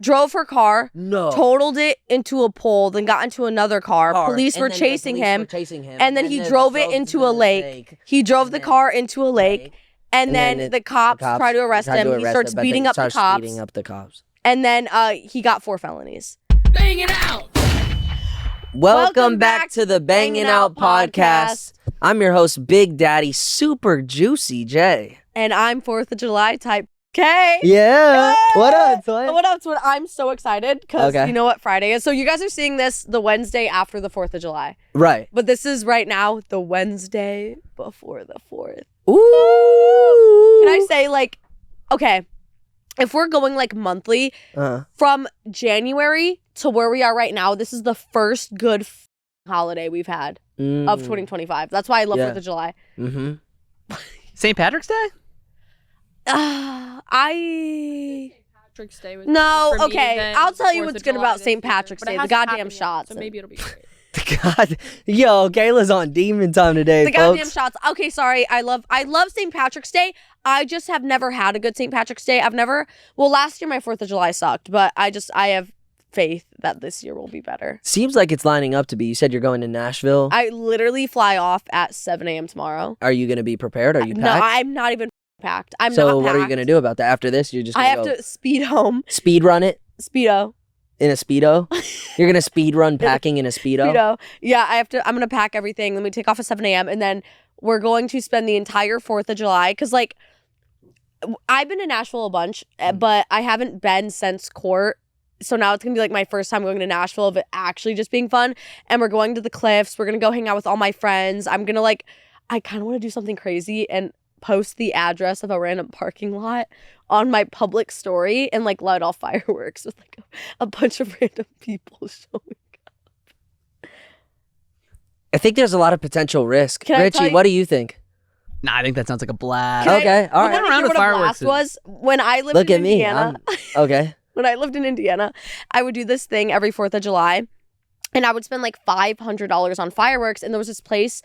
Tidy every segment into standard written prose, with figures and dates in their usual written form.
drove her car, No. totaled it into a pole, then got into another car. Police were chasing him. And then he drove it into a lake. He drove the car into a lake. And then the cops tried to arrest him. He starts beating up the cops. And then he got 4 felonies. Bangin' Out! Welcome back to the Bangin' Out podcast. I'm your host, Big Daddy Super Juicy J. And I'm 4th of July type K. Yeah. Yay! What up, Toy? What up, Twin? I'm so excited because you know what Friday is. So you guys are seeing this the Wednesday after the 4th of July. Right. But this is right now the Wednesday before the 4th. Ooh. Can I say, like, okay, if we're going like monthly, from January to where we are right now, this is the first good holiday we've had of 2025. That's why I love 4th of July. St. Patrick's Day? Patrick's Day was No, for me, okay. then I'll tell you 4th what's of good July about this St. year. Patrick's But it Day. The hasn't goddamn happened yet, shots. so maybe it'll be great. God, yo, Kayla's on demon time today, The folks. goddamn shots. Okay, sorry. I love St. Patrick's Day. I just have never had a good St. Patrick's Day. Well, last year my 4th of July sucked, but I have faith that this year will be better. Seems like it's lining up to be. You said you're going to Nashville. I literally fly off at 7 a.m. tomorrow. Are you going to be prepared? Are you packed? No, I'm not even packed. I'm not So packed. what are you going to do about that? After this, you're just going I have to speed home. Speed run it? Speedo. In a Speedo? You're going to speed run packing in a Speedo? Speedo. Yeah, I'm going to pack everything. Then we take off at 7 a.m. And then we're going to spend the entire 4th of July. Because, like, I've been to Nashville a bunch, but I haven't been since court. So now it's going to be, like, my first time going to Nashville of it actually just being fun. And we're going to the Cliffs. We're going to go hang out with all my friends. I'm going to, like, I kind of want to do something crazy and post the address of a random parking lot on my public story and, like, light off fireworks with, like, a bunch of random people showing up. I think there's a lot of potential risk. Can I tell Richie, you- what do you think? Nah, I think that sounds like a blast. Okay, all right. What around with a fireworks blast was when I lived Look in at me. Indiana. Okay. When I lived in Indiana, I would do this thing every 4th of July, and I would spend like $500 on fireworks. And there was this place,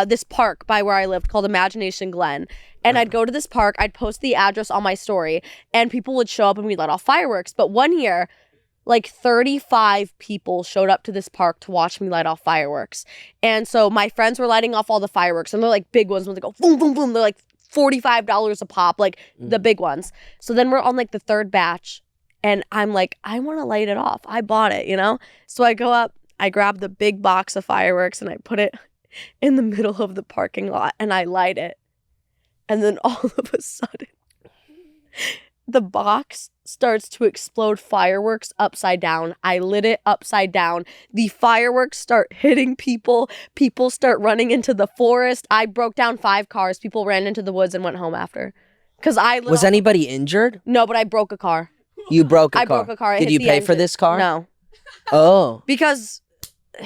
this park by where I lived called Imagination Glen. And I'd go to this park, I'd post the address on my story, and people would show up and we'd let off fireworks. But one year, like 35 people showed up to this park to watch me light off fireworks. And so my friends were lighting off all the fireworks, and they're like big ones when they go boom, boom, boom. They're like $45 a pop, like the big ones. So then we're on like the 3rd batch. And I'm like, I want to light it off. I bought it, you know? So I go up, I grab the big box of fireworks and I put it in the middle of the parking lot and I light it. And then all of a sudden, the box starts to explode fireworks upside down. I lit it upside down. The fireworks start hitting people. People start running into the forest. I broke down 5 cars. People ran into the woods and went home after. Was anybody injured? No, but I broke a car. You broke a car. I broke a car. Did you pay for this car? No. Oh. Because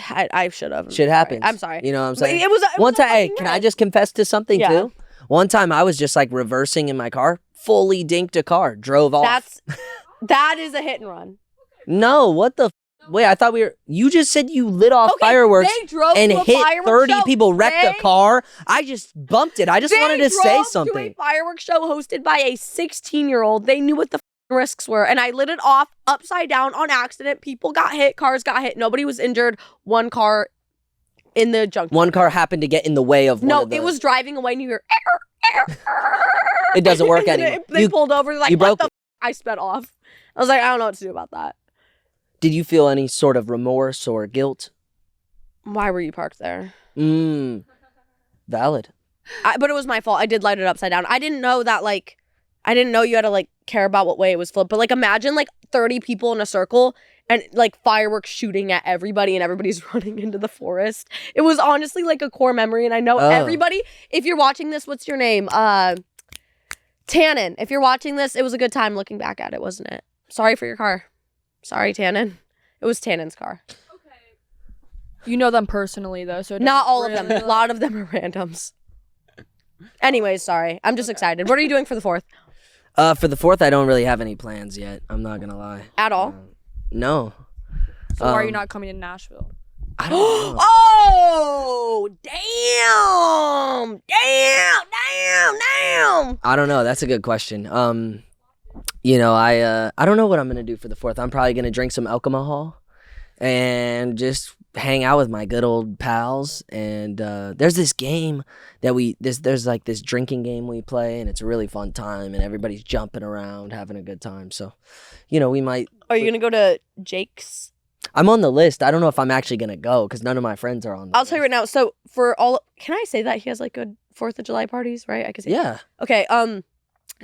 I should have. Shit happens. I'm sorry. You know what I'm saying? It was one time. Hey, can I just confess to something too? One time I was just like reversing in my car, fully dinked a car, drove off. That is a hit and run. No, what the? Wait, I thought you just said you lit off fireworks they drove and to a hit fireworks 30 show. people, wrecked a car. I just bumped it. I just wanted to say something. They drove to a fireworks show hosted by a 16-year-old. They knew what the risks were, and I lit it off upside down on accident. People got hit, cars got hit, nobody was injured. One car in the junkyard. One car happened to get in the way of one of the... it was driving away and you hear it doesn't work anymore. They pulled over, like, you what broke the it. I sped off. I was like, I don't know what to do about that. Did you feel any sort of remorse or guilt? Why were you parked there? Valid. But it was my fault. I did light it upside down. I didn't know that, like, I didn't know you had to, like, care about what way it was flipped. But, like, imagine, like, 30 people in a circle and, like, fireworks shooting at everybody and everybody's running into the forest. It was honestly, like, a core memory. And I know everybody, if you're watching this, what's your name? Tannen. If you're watching this, it was a good time looking back at it, wasn't it? Sorry for your car. Sorry, Tannen. It was Tannen's car. Okay. You know them personally, though, so... Not all of them. A lot of them are randoms. Anyways, sorry. I'm just excited. What are you doing for the 4th? For the 4th, I don't really have any plans yet. I'm not gonna lie. At all? No. So why are you not coming to Nashville? I don't know. Oh, damn. I don't know. That's a good question. you know, I don't know what I'm gonna do for the 4th. I'm probably gonna drink some alcohol and just hang out with my good old pals. And there's this game that there's like this drinking game we play, and it's a really fun time, and everybody's jumping around, having a good time. So, you know, we might. Are you gonna go to Jake's? I'm on the list. I don't know if I'm actually gonna go because none of my friends are on. I'll tell you right now. So can I say that he has like good 4th of July parties, right? I can say. Yeah. Okay.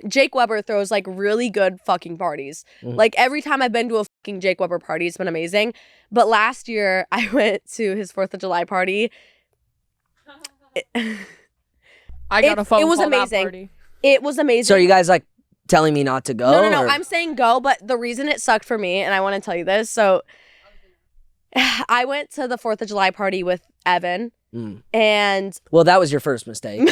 Jake Weber throws like really good fucking parties. Mhm. Like every time I've been to a fucking Jake Weber party, it's been amazing. But last year I went to his 4th of July party. I got a phone It was call that amazing. party. It was amazing. So are you guys like telling me not to go? No. or- I'm saying go, but the reason it sucked for me, and I want to tell you this. So I went to the 4th of July party with Evan, and Well, that was your first mistake.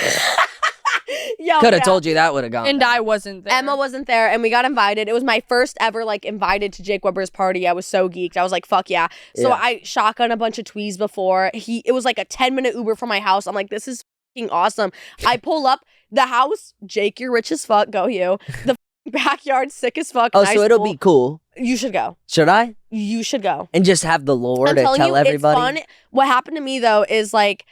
Could have told you that would have gone. And I wasn't there. Emma wasn't there, and we got invited. It was my first ever like invited to Jake Weber's party. I was so geeked. I was like, "Fuck yeah!" So Yeah. I shotgun a bunch of tweez before. It was like a 10-minute Uber from my house. I'm like, "This is fucking awesome." I pull up the house. Jake, you're rich as fuck. Go you. The backyard, sick as fuck. Oh, nice so it'll pool. be cool. You should go. Should I? You should go. And just have the lore I'm to telling tell you, everybody? it's fun. What happened to me though is like,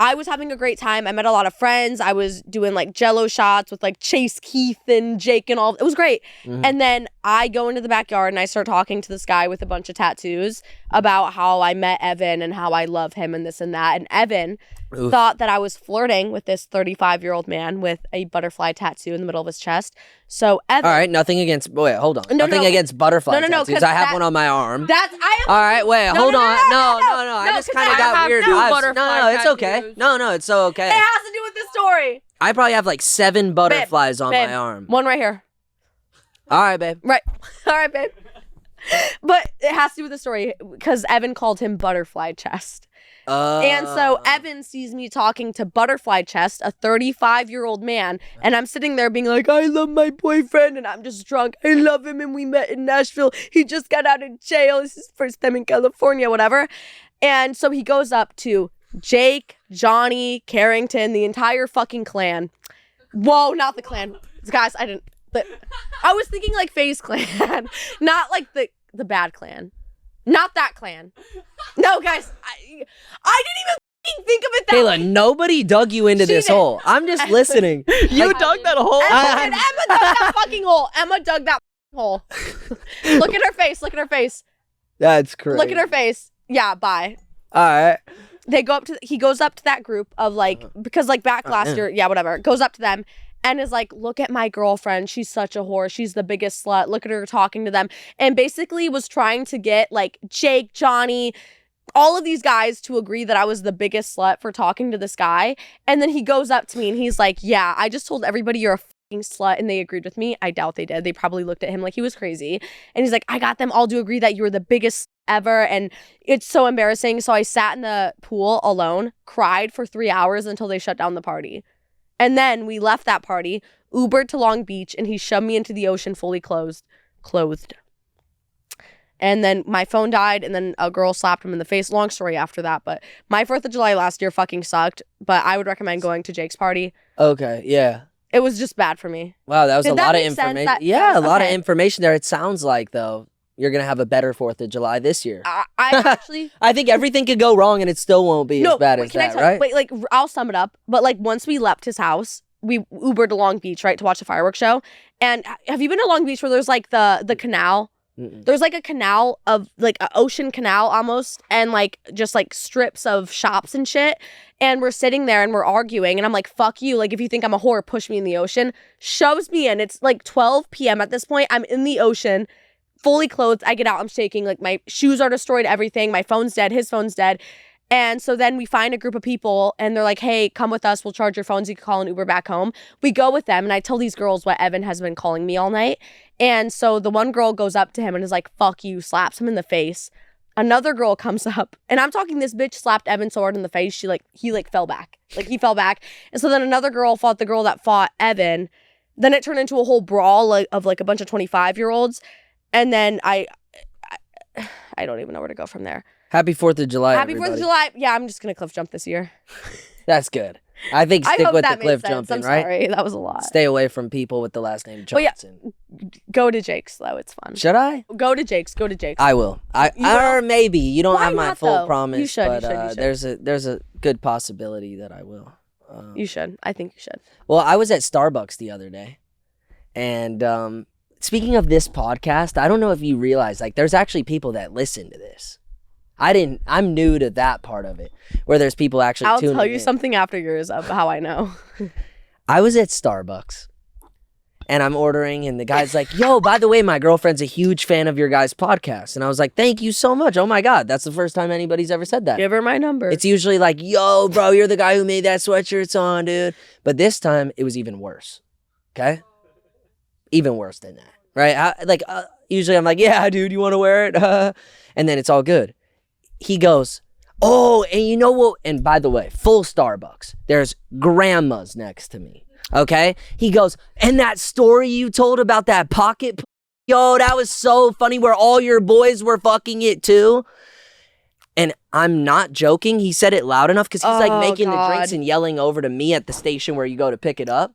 I was having a great time. I met a lot of friends. I was doing like Jello shots with like Chase, Keith, and Jake and all. It was great. Mhm. And then I go into the backyard and I start talking to this guy with a bunch of tattoos about how I met Evan and how I love him and this and that. And Evan Oof. thought that I was flirting with this 35-year-old man with a butterfly tattoo in the middle of his chest. So Evan, All right, nothing against. Wait, hold on. No, nothing no. against butterfly No, 'cause because I have that- one on my arm. that's I am. All right, wait, No, hold no, on. no. I just 'cause kind I of got have weird two vibes. butterfly It's okay. tattoos. No, it's so okay. It has to do with this story. I probably have like 7 butterflies on Babe, my arm. One right here. All right, babe. Right. All right, babe. But it has to do with the story because Evan called him Butterfly Chest. And so Evan sees me talking to Butterfly Chest, a 35-year-old man, and I'm sitting there being like, I love my boyfriend, and I'm just drunk. I love him, and we met in Nashville. He just got out of jail. This is his first time in California, whatever. And so he goes up to Jake, Johnny, Carrington, the entire fucking clan. Whoa, not the clan. Guys, I was thinking like FaZe Clan, not like the bad clan. Not that clan. No, guys, I didn't even fucking think of it that way. Kayla, nobody dug you into She this did. hole. I'm just listening. You dug that hole? Emma dug that fucking hole. Emma dug that fucking hole. Look at her face. Look at her face. That's crazy. Look at her face. Yeah, bye. All right. He goes up to that group of like, because like back last year, yeah, whatever, goes up to them and is like, look at my girlfriend. She's such a whore. She's the biggest slut. Look at her talking to them. And basically was trying to get like Jake, Johnny, all of these guys to agree that I was the biggest slut for talking to this guy. And then he goes up to me and he's like, yeah, I just told everybody you're a fucking slut. And they agreed with me. I doubt they did. They probably looked at him like he was crazy. And he's like, I got them all to agree that you were the biggest ever. And it's so embarrassing. So I sat in the pool alone, cried for 3 hours until they shut down the party. And then we left that party, Ubered to Long Beach, and he shoved me into the ocean fully clothed. And then my phone died, and then a girl slapped him in the face. Long story after that, but my 4th of July last year fucking sucked, but I would recommend going to Jake's party. Okay, yeah. It was just bad for me. Wow, that was Did a that lot of make sense? information. That A lot of okay. information there. It sounds like, though, you're going to have a better 4th of July this year. I actually... I think everything could go wrong, and it still won't be as bad as can I that, tell right? you, wait, like, I'll sum it up. But, like, once we left his house, we Ubered to Long Beach, right, to watch the fireworks show. And have you been to Long Beach where there's, like, the canal? Mm-mm. There's, like, a canal of, like, an ocean canal almost, and, like, just, like, strips of shops and shit. And we're sitting there and we're arguing, and I'm like, fuck you. Like, if you think I'm a whore, push me in the ocean. Shoves me in. It's, like, 12 p.m. at this point. I'm in the ocean, fully clothed. I get out. I'm shaking. Like, my shoes are destroyed, everything. My phone's dead. His phone's dead. And so then we find a group of people and they're like, hey, come with us. We'll charge your phones. You can call an Uber back home. We go with them. And I tell these girls what Evan has been calling me all night. And so the one girl goes up to him and is like, fuck you, slaps him in the face. Another girl comes up and I'm talking, this bitch slapped Evan so hard in the face. He fell back. Like he fell back. And so then another girl fought the girl that fought Evan. Then it turned into a whole brawl of like a bunch of 25-year-olds. And then I don't even know where to go from there. Happy 4th of July, Happy 4th of everybody. July. Yeah, I'm just going to cliff jump this year. That's good. I think I stick hope with the that made cliff sense. jumping, I'm right? sorry, that was a lot. Stay away from people with the last name Well, yeah. Johnson. Go to Jake's though. It's fun. Should I? Go to Jake's. Go to Jake's. I will. You will? Or maybe you don't Why have my not, full though? promise, You should, you but should. there's a good possibility that I will. You should. I think you should. Well, I was at Starbucks the other day, and speaking of this podcast, I don't know if you realize, like, there's actually people that listen to this. I'm new to that part of it, where there's people actually I'll tuning tell you in. something after yours of how I know. I was at Starbucks, and I'm ordering, and the guy's like, yo, by the way, my girlfriend's a huge fan of your guys' podcast. And I was like, thank you so much. Oh my God, that's the first time anybody's ever said that. Give her my number. It's usually like, yo, bro, you're the guy who made that sweatshirt. It's on, dude. But this time, it was even worse. Okay? Even worse than that, right? Usually I'm like, yeah, dude, you want to wear it? And then it's all good. He goes, oh, and you know what? And by the way, full Starbucks. There's grandmas next to me, okay? He goes, and that story you told about that pocket, yo, that was so funny where all your boys were fucking it too. And I'm not joking. He said it loud enough because he's like making the drinks and yelling over to me at the station where you go to pick it up.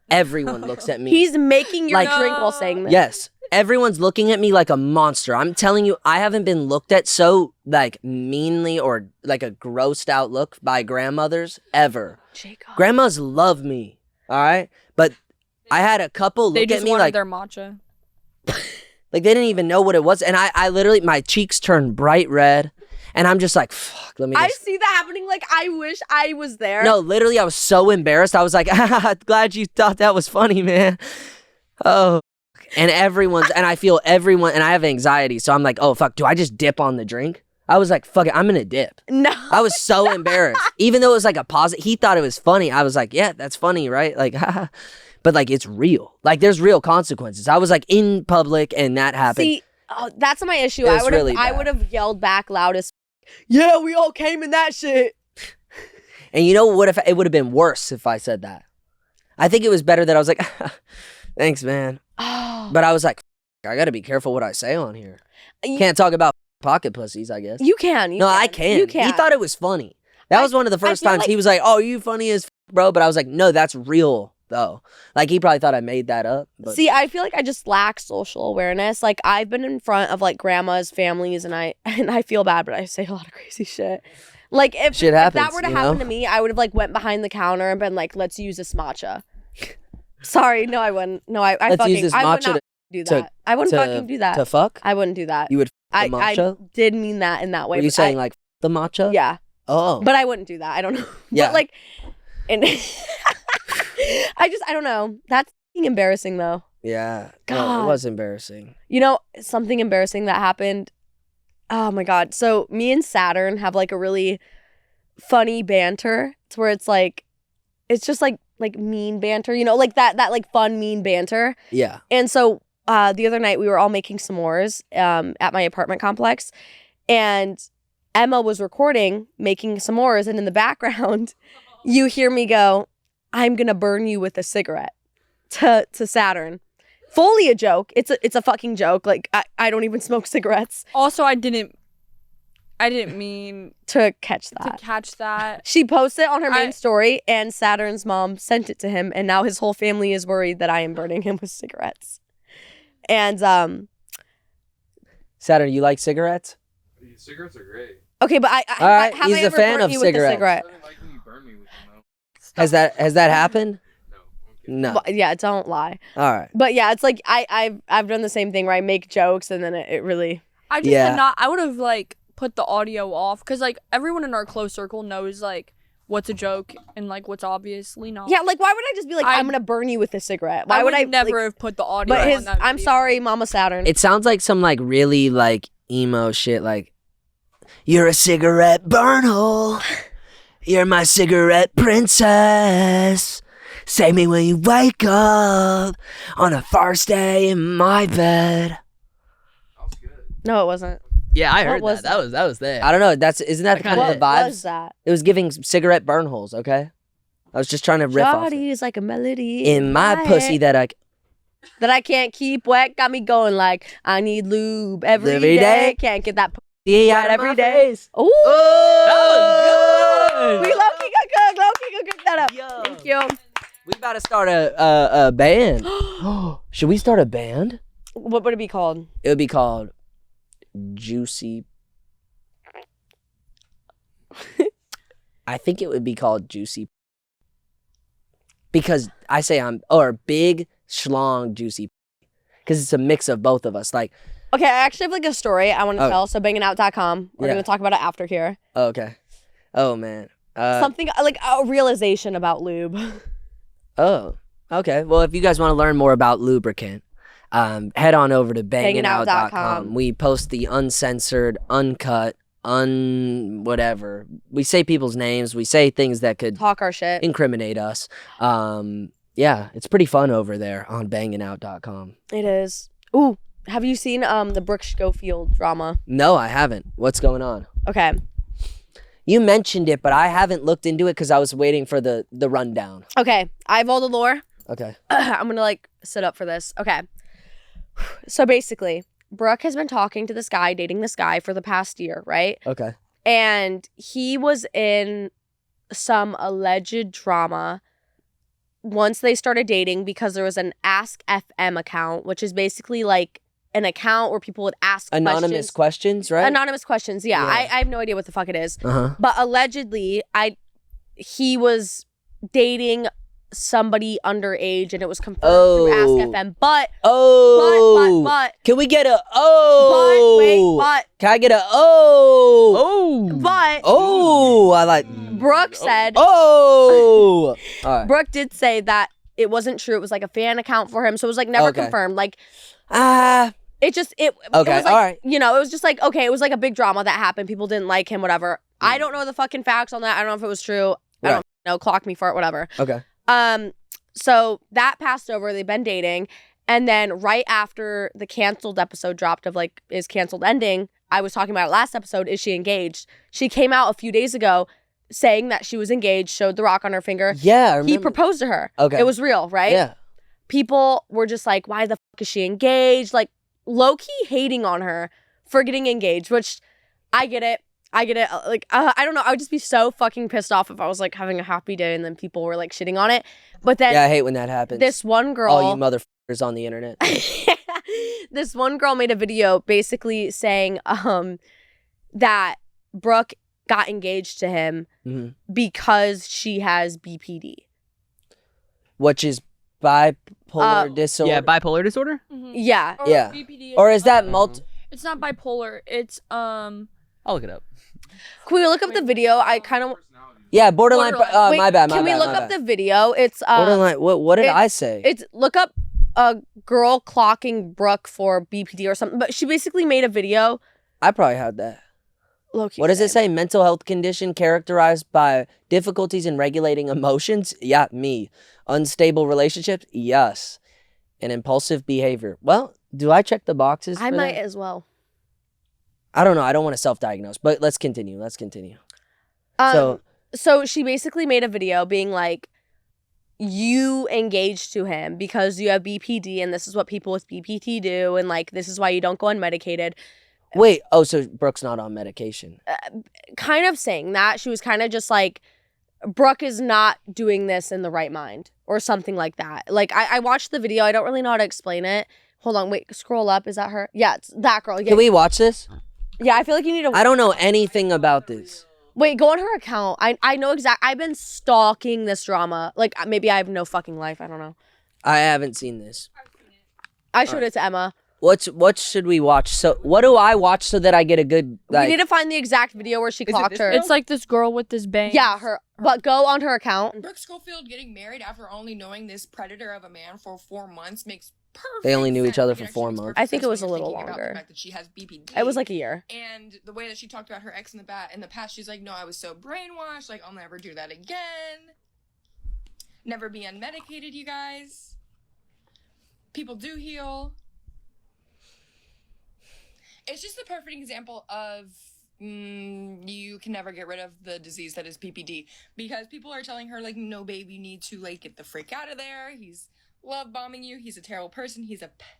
Everyone looks at me. He's making your Like- drink while saying this. Yes. Everyone's looking at me like a monster. I'm telling you, I haven't been looked at so like meanly or like a grossed out look by grandmothers ever. Jacob. Grandmas love me, all right? But I had a couple They look just at me wanted like their matcha. they didn't even know what it was. And I literally, my cheeks turned bright red. And I'm just like, fuck, let me I just... see that happening. Like, I wish I was there. No, literally, I was so embarrassed. I was like, glad you thought that was funny, man. Oh. And I feel everyone, and I have anxiety. So I'm like, oh, fuck, do I just dip on the drink? I was like, fuck it, I'm gonna dip. No. I was so embarrassed. Even though it was like a positive, he thought it was funny. I was like, yeah, that's funny, right? Like, haha. But like, it's real. Like, there's real consequences. I was like in public and that happened. See, that's my issue. It was I would really I bad. would have yelled back loudest. Yeah, we all came in that shit. And you know what? If it would have been worse if I said that. I think it was better that I was like, thanks, man. Oh. But I was like, I gotta be careful what I say on here. Can't talk about pocket pussies, I guess. You can. I can. You can. He thought it was funny. That was one of the first feel times like- he was like, oh, you funny as bro. But I was like, no, that's real, though. Like, he probably thought I made that up. But See, I feel like I just lack social awareness. Like, I've been in front of like grandmas, families, and I feel bad, but I say a lot of crazy shit. Like, if Shit that happens, were to you happen know? to me, I would have like went behind the counter and been like, let's use this matcha. Sorry, no, I wouldn't. No, I Let's fucking use this I would matcha not do that. I wouldn't to- fucking do that. to fuck? I wouldn't do that. You would I the matcha? did mean that in that way. Were you but saying like the matcha? yeah, Oh. but I wouldn't do that. I don't know. Yeah. But like, and I don't know. That's embarrassing though. Yeah. No, God. it was embarrassing. You know, something embarrassing that happened. Oh my God. So me and Saturn have like a really funny banter. It's where it's like, it's just like mean banter, you know, like that like fun, mean banter. Yeah. And so the other night we were all making s'mores at my apartment complex, and Emma was recording making s'mores, and in the background you hear me go, I'm gonna burn you with a cigarette to Saturn. Fully a joke. It's a fucking joke. Like I don't even smoke cigarettes. Also, I didn't mean To catch to that. catch that. She posted it on her main I- story, and Saturn's mom sent it to him, and now his whole family is worried that I am burning him with cigarettes. And Saturn, you like cigarettes? Cigarettes are great. okay, but I All right, have he's I a ever fan burnt of you with a cigarettes. cigarette? I don't like when you burn me with them though. Has that happened? No. Okay. No. Well, yeah, don't lie. All right. But yeah, it's like I've done the same thing where I make jokes and then it really. I just Yeah. did not. I would have like put the audio off because like everyone in our close circle knows like what's a joke and like what's obviously not. Yeah, like why would I just be like I- I'm gonna burn you with a cigarette? Why would I never like, have put the audio? But on his that I'm video. sorry, Mama Saturn. It sounds like some like really like emo shit. Like, you're a cigarette burn hole. You're my cigarette princess. Save me when you wake up on a first day in my bed. That was good. No, it wasn't. Yeah, I What heard was that. That was there. I don't know. Isn't that kind of What the vibes? was that? It was giving cigarette burn holes. Okay, I was just trying to riff off it. Shawty's like a melody In my pussy head that I can't keep wet, got me going like I need lube every Every day. day. Can't get that yeah, right every my day. face. Ooh, That was good. we low-key got cook. Low-key could cook that up. Yo. Thank you. We about to start a band. Should we start a band? What would it be called? It would be called Juicy. I think it would be called Juicy. Because I say big, schlong, juicy. Because it's a mix of both of us. Like, Okay, I actually have like a story I want to Oh. tell. So bangingout.com. We're Yeah. going to talk about it after here. oh, okay. Oh, man. Something like a realization about lube. Oh, okay. Well, if you guys want to learn more about lubricant, head on over to banginout.com. We post the uncensored, uncut, whatever. We say people's names. We say things that could Talk our shit. incriminate us. Yeah, it's pretty fun over there on banginout.com. It is. Ooh, have you seen the Brooke Schofield drama? No, I haven't. What's going on? Okay. You mentioned it, but I haven't looked into it because I was waiting for the rundown. Okay, I have all the lore. Okay. I'm gonna like sit up for this. Okay. So basically, Brooke has been talking to this guy, dating this guy for the past year, right? Okay. And he was in some alleged drama once they started dating because there was an Ask FM account, which is basically like an account where people would ask Anonymous questions, right? Anonymous questions. Yeah, Yeah. I have no idea what the fuck it is. Uh-huh. But allegedly, he was dating somebody underage, and it was confirmed through Ask FM. But but Can we get a oh? but Can I get a oh? Oh. I like Brooke said oh. All right. Brooke did say that it wasn't true. It was like a fan account for him, so it was like never Okay. confirmed. Like Okay. it was like, all right. you know, it was just like, okay, it was like a big drama that happened. People didn't like him, whatever. I don't know the fucking facts on that. I don't know if it was true. I don't know. Clock me for it, whatever. Okay. So that passed over. They've been dating. And then right after the canceled episode dropped of like, is canceled ending, I was talking about it last episode, is she engaged? She came out a few days ago saying that she was engaged, showed the rock on her finger. Yeah, I remember. He proposed to her. Okay. It was real, right? Yeah. People were just like, why the fuck is she engaged? Like, low-key hating on her for getting engaged, which I get it. Like, I don't know. I would just be so fucking pissed off if I was like having a happy day and then people were like shitting on it. But then Yeah, I hate when that happens. this one girl, All you motherfuckers on the internet. this one girl made a video basically saying that Brooke got engaged to him Mhm. because she has BPD. Which is bipolar disorder. Yeah, bipolar disorder? Yeah. Or Yeah. BPD Or is that multi? It's not bipolar. It's I'll look it up. Can we look up the video? I kind of Yeah, borderline. Wait, my bad. My can we bad, look my up bad. the video? It's borderline? What did it- I say? It's look up a girl clocking Brooke for BPD or something. But she basically made a video. I probably had that. Low-key What does it same. say? Mental health condition characterized by difficulties in regulating emotions? Yeah, me. Unstable relationships? Yes. And impulsive behavior. Well, do I check the boxes? I for might that? as well. I don't know. I don't want to self-diagnose, but let's continue. So she basically made a video being like, you engaged to him because you have BPD and this is what people with BPD do, and like this is why you don't go unmedicated. Wait. Oh, so Brooke's not on medication. Kind of saying that. She was kind of just like, Brooke is not doing this in the right mind or something like that. Like I watched the video. I don't really know how to explain it. Hold on. Wait, scroll up. Is that her? Yeah, it's that girl. Yeah, Can we watch this? yeah, I feel like you need to. I don't know anything about this. Wait, go on her account. I know I've been stalking this drama. Like maybe I have no fucking life. I don't know. I haven't seen this. I showed it to Emma. What should we watch? So what do I watch so that I get a good like? We need to find the exact video where she clocked this her. girl? it's like this girl with this bang. Yeah, her. But go on her account. Brooke Schofield getting married after only knowing this predator of a man for 4 months makes perfect They only knew each sense. other I mean, for actually 4 makes months. perfect I think sense it was when a you're little thinking about longer. The fact that she has BPD. It was like a year. And the way that she talked about her ex in the past, she's like, no, I was so brainwashed. Like, I'll never do that again. Never be unmedicated, you guys. People do heal. It's just the perfect example of you can never get rid of the disease that is PPD, because people are telling her like, no, babe, you need to like get the freak out of there. He's love bombing you. He's a terrible person. He's a pet.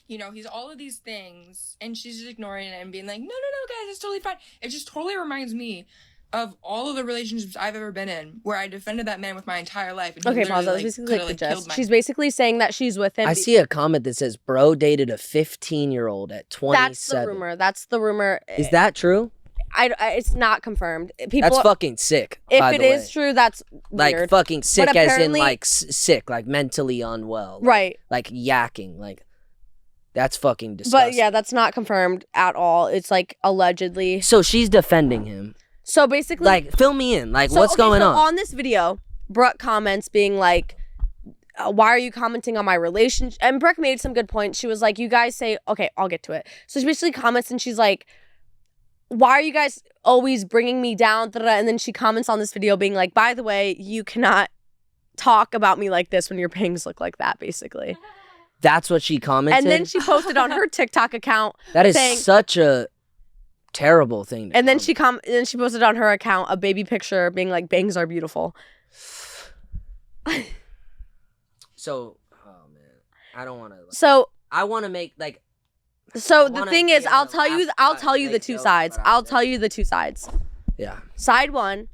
You know, he's all of these things, and she's just ignoring it and being like, no, guys, it's totally fine. It just totally reminds me of all of the relationships I've ever been in, where I defended that man with my entire life. And he Okay, pause. That literally, was like, basically coulda, like the like, killed gist. my- She's basically saying that she's with him. I see a comment that says, bro dated a 15-year-old at 27. That's the rumor. That's the rumor. Is that true? It's not confirmed. People. That's fucking sick, If by it the is way. true, that's Like, weird. fucking sick as in, apparently- like, sick, like, mentally unwell. Like, Right. Like, yakking. Like, that's fucking disgusting. But yeah, that's not confirmed at all. It's like allegedly. So she's defending him. So basically, Like, fill me in. Like, so, what's okay, going so on? on this video, Brooke comments being like, why are you commenting on my relationship? And Brooke made some good points. She was like, you guys say, okay, I'll get to it. So she basically comments and she's like, why are you guys always bringing me down? And then she comments on this video being like, by the way, you cannot talk about me like this when your bangs look like that, basically. That's what she commented? And then she posted on her TikTok account. That is saying- such a terrible thing to And then comment. she posted on her account a baby picture being like, bangs are beautiful. So, oh, man. I don't want to... So I want to make, like... So I the wanna thing be is, able I'll to tell you laugh, the make two jokes, sides. but I I'll don't tell you the two sides. Yeah. Side one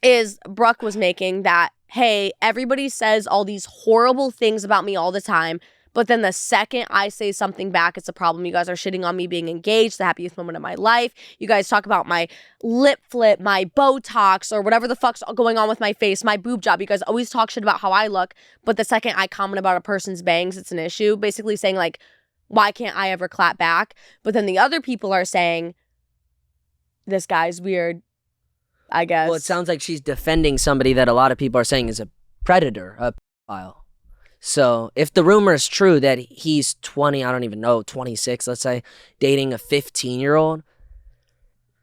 is Brooke was making that, hey, everybody says all these horrible things about me all the time, but then the second I say something back, it's a problem. You guys are shitting on me being engaged, the happiest moment of my life. You guys talk about my lip flip, my Botox, or whatever the fuck's going on with my face, my boob job. You guys always talk shit about how I look, but the second I comment about a person's bangs, it's an issue. Basically saying like, why can't I ever clap back? But then the other people are saying, this guy's weird, I guess. Well, it sounds like she's defending somebody that a lot of people are saying is a predator, a pedophile. So if the rumor is true that he's 20, I don't even know, 26, let's say, dating a 15-year-old,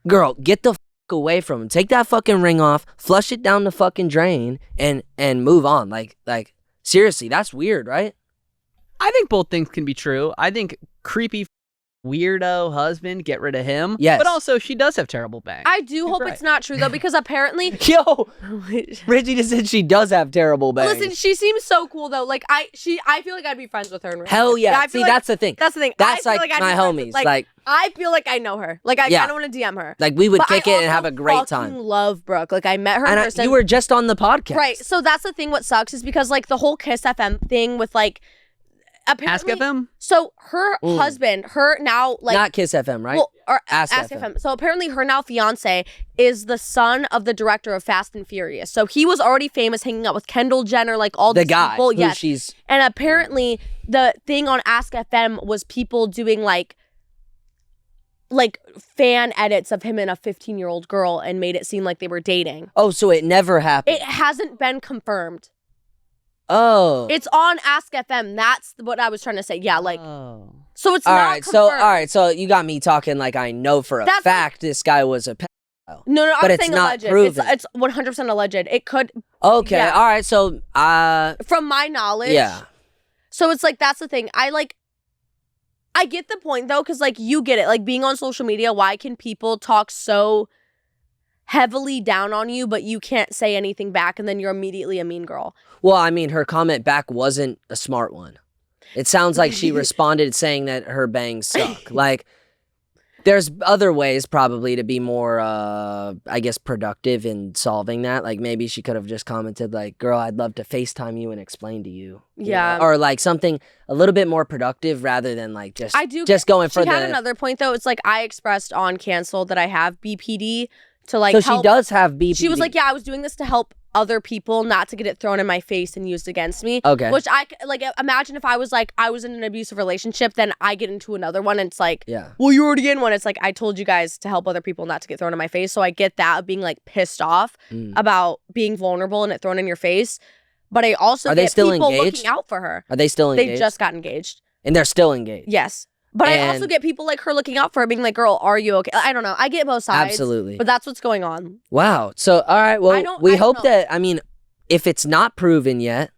girl, get the fuck away from him. Take that fucking ring off, flush it down the fucking drain, and move on. Like seriously, that's weird, right? I think both things can be true. I think creepy weirdo husband, get rid of him. Yes. But also, she does have terrible bangs. I do hope right. it's not true though, because apparently Yo, Reggie just said she does have terrible bangs. listen, she seems so cool though. Like I feel like I'd be friends with her in real Hell life. yeah. I feel See, like- that's the thing. that's the thing. That's I feel like I'd my be friends with- homies. Like I feel like I know her. Like I Yeah. kind of want to DM her. we would But kick I it and also have a great fucking time. love Brooke. Like I met her in And person. you were just on the podcast. right. So that's the thing. What sucks is because like the whole Kiss FM thing with like Ask apparently. FM? So her husband, her now like Not Kiss FM, right? well, or Ask Ask FM. FM. So apparently her now fiance is the son of the director of Fast and Furious. So he was already famous hanging out with Kendall Jenner, like all The these guy people. who Yes. she's... And apparently the thing on Ask FM was people doing like fan edits of him and a 15-year-old girl and made it seem like they were dating. Oh, so it never happened. It hasn't been confirmed. Oh. It's on Ask FM. That's what I was trying to say. Yeah, like Oh. so it's all not right, confirmed. so you got me talking like I know for a That's fact this guy was a pedophile. No, But I'm it's saying not alleged. proven. It's 100% alleged. It could, Okay, Yeah. all right, so from my knowledge. yeah. So it's like that's the thing. I get the point though, because like you get it. Like being on social media, why can people talk so heavily down on you, but you can't say anything back, and then you're immediately a mean girl? Well, I mean, her comment back wasn't a smart one. It sounds like she responded saying that her bangs suck. Like, there's other ways probably to be more, I guess, productive in solving that. Like, maybe she could have just commented, like, girl, I'd love to FaceTime you and explain to you. you Yeah. know? Or, like, something a little bit more productive rather than, like, just going for She had the... another point though. It's like I expressed on Cancel that I have BPD to like So help. she does have BPD. She was like, yeah, I was doing this to help other people, not to get it thrown in my face and used against me. Okay. Which like imagine if I was like I was in an abusive relationship, then I get into another one and it's like, Yeah. well, you're already in one. It's like I told you guys to help other people, not to get thrown in my face. So I get that of being like pissed off about being vulnerable and it thrown in your face. But I also Are they get still people engaged? looking out for her. Are they still engaged? They just got engaged. And they're still engaged. Yes. But I also And- get people like her looking out for her, being like, girl, are you okay? I don't know. I get both sides. Absolutely. But that's what's going on. Wow. So, all right. Well, we I hope don't know. that, I mean, if it's not proven yet,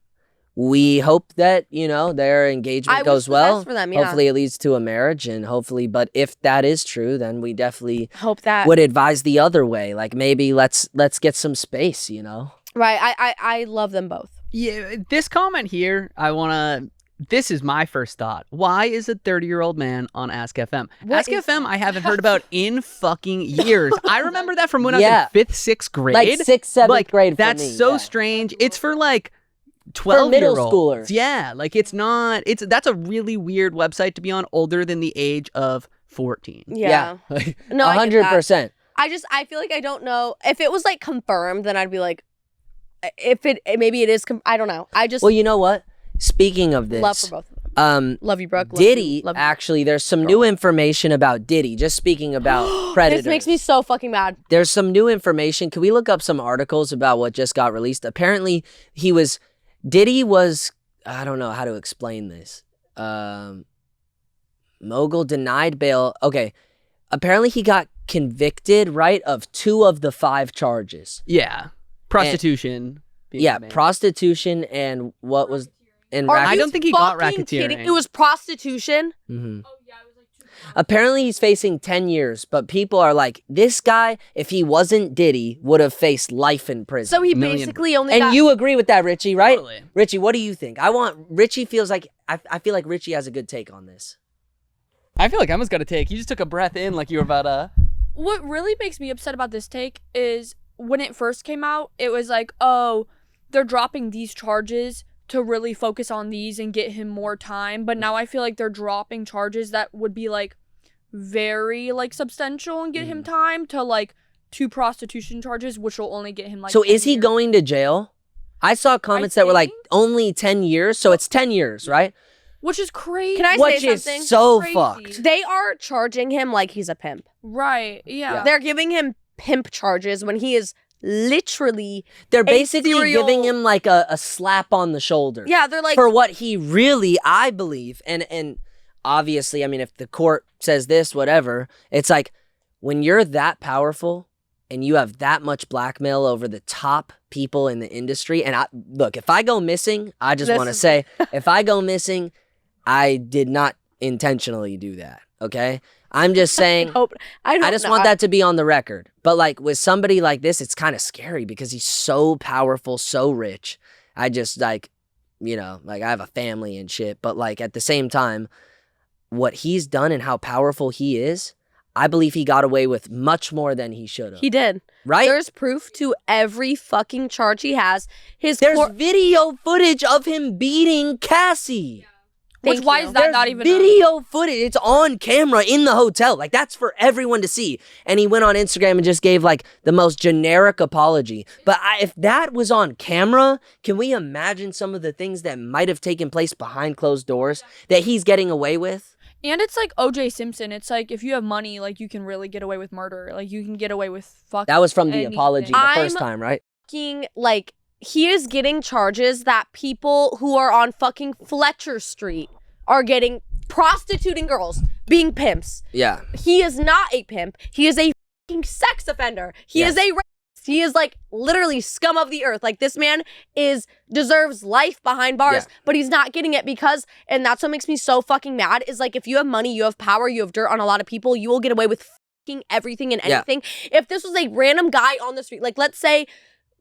we hope that, their engagement I goes wish the best well. for them, yeah. Hopefully it leads to a marriage and hopefully, but if that is true, then we definitely Hope that. would advise the other way. Like maybe let's get some space, Right. I love them both. Yeah, this comment here, I want to this is my first thought. Why is a 30-year-old man on Ask FM? What Ask is FM I haven't heard about in fucking years. I remember that from when I was Yeah. in 5th, 6th grade. Like 6th, 7th grade for That's me, so yeah. strange. It's for like For middle 12-year-olds. schoolers. Yeah, like that's a really weird website to be on older than the age of 14. Yeah. Like, No, I get that. 100%. I feel like I don't know if it was like confirmed, then I'd be like, if it maybe it is. I don't know. I just Well, you know what? Speaking of this, love for both of them. Love you, Brooke. Love Diddy, you, love you. actually, there's some new information about Diddy. Just speaking about predators. This makes me so fucking mad. There's some new information. Can we look up some articles about what just got released? Apparently, Diddy was, I don't know how to explain this. Mogul denied bail. Okay. Apparently, he got convicted, right, of 2 of the 5 charges. Yeah. Prostitution. being Yeah, the main. prostitution and what was... And Are I you don't think he got fucking kidding? racketeering. It was prostitution. Mhm. Apparently, he's facing 10 years, but people are like, this guy, if he wasn't Diddy, would have faced life in prison. So he Million. basically only And got. you agree with that, Richie, right? Totally. Richie, what do you think? Richie feels like, I feel like Richie has a good take on this. I feel like I almost got a take. You just took a breath in like you were about to... What really makes me upset about this take is when it first came out, it was like, oh, they're dropping these charges to really focus on these and get him more time. But now I feel like they're dropping charges that would be like very like substantial and get him time to like 2 prostitution charges, which will only get him like. So 10 is he years. going to jail? I saw comments that were like, think- only 10 years, so it's 10 years, right? Which is crazy. Can I Which say is something? so Crazy. fucked. They are charging him like he's a pimp. Right. Yeah. They're giving him pimp charges when he is literally. They're basically serial- giving him like a slap on the shoulder. Yeah, they're like. for what he really, I believe, and obviously, I mean, if the court says this, whatever, it's like when you're that powerful and you have that much blackmail over the top people in the industry, and look, if I go missing, I just This want to is- say, if I go missing, I did not intentionally do that, okay? I'm just saying, I don't I just know. want that to be on the record. But like with somebody like this, it's kind of scary because he's so powerful, so rich. I just like, like I have a family and shit. But like at the same time, what he's done and how powerful he is, I believe he got away with much more than he should have. He did. Right? There's proof to every fucking charge he has. There's video footage of him beating Cassie. Which Thank why you. is that There's not even? video footage. It's on camera in the hotel. Like that's for everyone to see. And he went on Instagram and just gave like the most generic apology. But if that was on camera, can we imagine some of the things that might have taken place behind closed doors that he's getting away with? And it's like O.J. Simpson. It's like if you have money, like you can really get away with murder. Like you can get away with fuck. That was from the anything. apology the first time, right? fucking like he is getting charges that people who are on fucking Fletcher Street are getting, prostituting girls, being pimps. Yeah. He is not a pimp. He is a fucking sex offender. He is a rapist. He is like literally scum of the earth. Like this man deserves life behind bars, but he's not getting it because, and that's what makes me so fucking mad, is like if you have money, you have power, you have dirt on a lot of people, you will get away with fucking everything and anything. If this was a random guy on the street, like let's say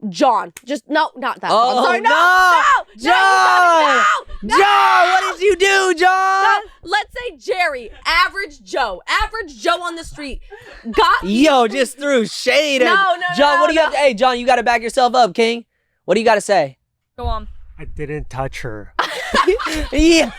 John, not that. Oh, John. Sorry, no! John, what did you do, John? No, let's say Jerry, average Joe on the street, got Yo, just threw shade No, at no, John. no, What do you no. have to, hey, John, you got to back yourself up, King. What do you got to say? Go on. I didn't touch her. Yeah.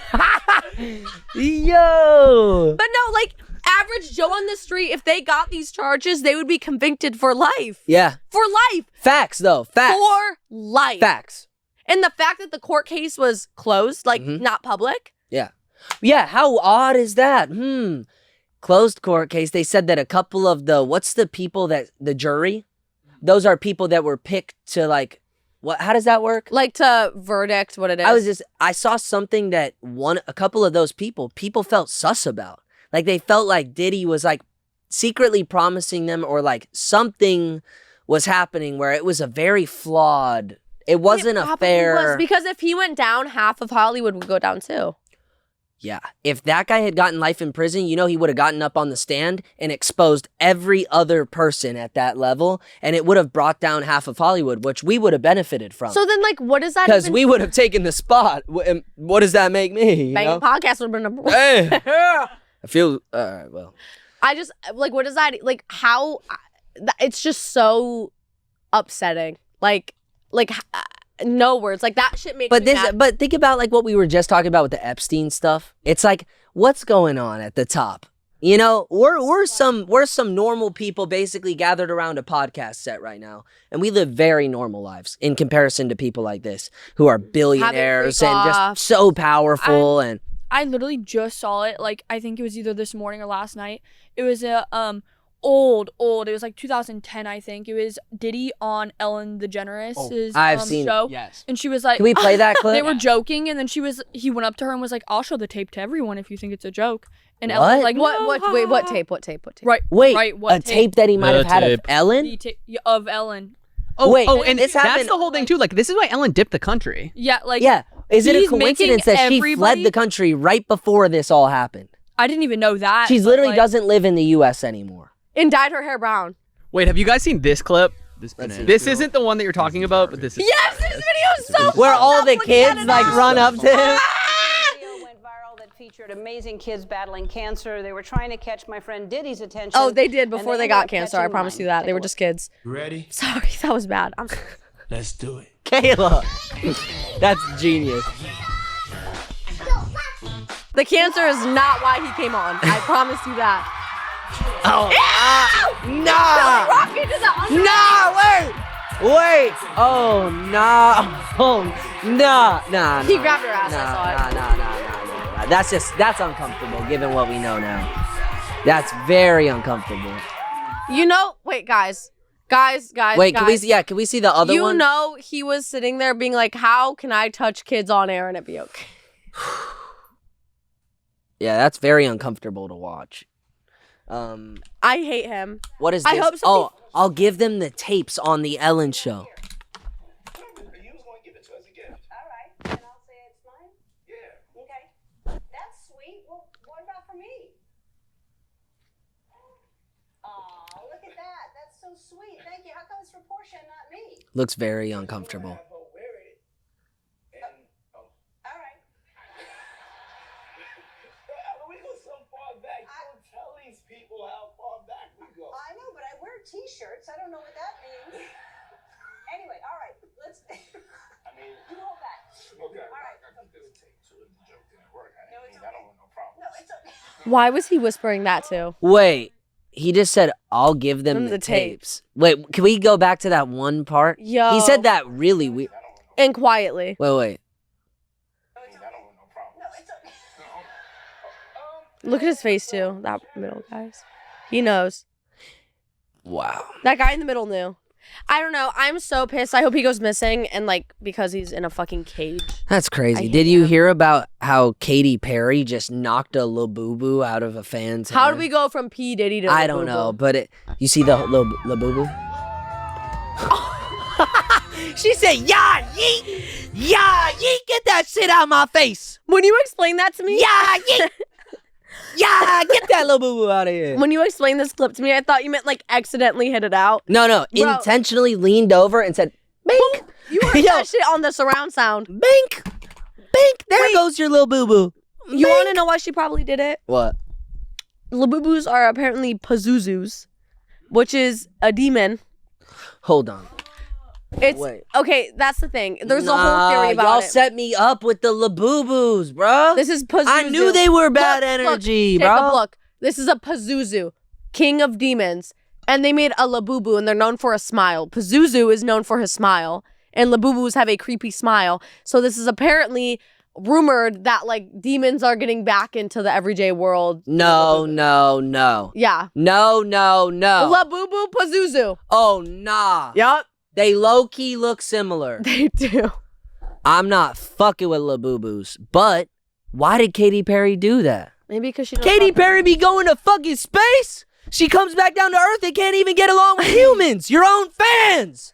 Yo. But no, like average Joe on the street, if they got these charges, they would be convicted for life. Yeah. For life. Facts, though. Facts. For life. Facts. And the fact that the court case was closed, like not public. Yeah. Yeah, how odd is that? Closed court case. They said that a couple of what's the people that, the jury? Those are people that were picked to like, how does that work? Like to verdict what it is. I saw something that a couple of those people felt sus about. Like they felt like Diddy was like secretly promising them, or like something was happening where it was a very flawed, it wasn't a probably fair. was, because if he went down, half of Hollywood would go down too. Yeah. If that guy had gotten life in prison, you know he would have gotten up on the stand and exposed every other person at that level, and it would have brought down half of Hollywood, which we would have benefited from. So then, like, what does that Because even... we would have taken the spot. What does that make me? You Bangin' know? Podcast would have been number one. Hey. I feel, all right, well. I just, like, what does that, like, how, it's just so upsetting. Like, no words. Like, that shit makes me mad. But think about, like, what we were just talking about with the Epstein stuff. It's like, what's going on at the top? You know, we're some normal people basically gathered around a podcast set right now, and we live very normal lives in comparison to people like this who are billionaires and just so powerful. And I literally just saw it. Like, I think it was either this morning or last night. It was a old. It was like 2010, I think. It was Diddy on Ellen DeGeneres' I've seen show. Yes. And she was like, can we play that clip? they were joking, and then he went up to her and was like, I'll show the tape to everyone if you think it's a joke. And What? Ellen was like, What tape? Right. Wait, right, what a tape that he might have had of tape. Ellen? Of Ellen. Wait, and this that's happened- the whole thing too. Like, this is why Ellen dipped the country. Yeah, like, Yeah. Is it a he's making coincidence that she fled everybody- the country right before this all happened? I didn't even know that. She but, literally like, doesn't live in the U.S. anymore. And dyed her hair brown. Wait, have you guys seen this clip? Let's see. This isn't the one that you're talking about, but this is. Yes, this video is so Where fucked all up the looking at kids it like now. run up to him. Video went viral that featured amazing kids battling cancer. They were trying to catch my friend Diddy's attention. Oh, they did and before they ended got up cancer. I catching promise mine. you that. Take They a were look. just kids. Ready? Sorry, that was bad. I'm sorry. Let's do it. Kayla. That's genius. The cancer is not why he came on. I promise you that. Oh, Billy nah. Rocket to the under- Nah, wait. Oh, nah. Oh, nah. He grabbed her ass, I saw it. Nah. That's uncomfortable given what we know now. That's very uncomfortable. You know, wait, guys. Wait, can we see the other one? You know, he was sitting there being like, how can I touch kids on air and it be okay? Yeah, that's very uncomfortable to watch. I hate him. What is this? I hope somebody- Oh, I'll give them the tapes on the Ellen show. All right, and I'll say it's mine? Yeah. Okay. That's sweet. Well, what about for me? Aw, look at that. That's so sweet. Thank you. How come it's for Portia and not me? Looks very uncomfortable. All right. We go so far back. Don't tell these people how far back we go. I know, but I wear t-shirts. I don't know what that means. Anyway, all right. Let's. I mean, You hold back. okay. All right. I think this take two. The joke didn't work. No, it's I don't want no problems. No, it's okay. Why was he whispering that too? Wait, he just said, I'll give them the tapes. Wait, can we go back to that one part? Yo. He said that really weird. And quietly. Wait. I don't want no problems. No, it's okay. Look at his face too. That middle guys. He knows. Wow. That guy in the middle knew. I don't know. I'm so pissed. I hope he goes missing and like because he's in a fucking cage. That's I crazy. hate Did you him. hear about how Katy Perry just knocked a Labubu out of a fan's How hand? do we go from P Diddy to I don't Labubu? know, but you see the Labubu? She said, "Yeah, yeet, get that shit out of my face. When you explain that to me, Yeah, yeet, yeah, get that Labubu out of here." when you explained this clip to me, I thought you meant like accidentally hit it out. No, Bro. intentionally leaned over and said, "Bink, You heard Yo. that shit on the surround sound. bink, bink. There goes your little boo boo." You want to know why she probably did it? What? Labubus are apparently Pazuzus, which is a demon. Hold on. It's Wait. okay. That's the thing. There's a whole theory about y'all it. set me up with the Labubus, bro. This is Pazuzu. I knew they were bad energy, Jacob, bro. Look, this is a Pazuzu, king of demons, and they made a Labubu, and they're known for a smile. Pazuzu is known for his smile, and Labubus have a creepy smile. So this is apparently rumored that like demons are getting back into the everyday world. No. Yeah. No. Labubu Pazuzu. Oh, nah. Yup. They low-key look similar. They do. I'm not fucking with Labubus, but why did Katy Perry do that? Maybe because she. Katy Perry be going to fucking space? She comes back down to Earth and can't even get along with humans, your own fans.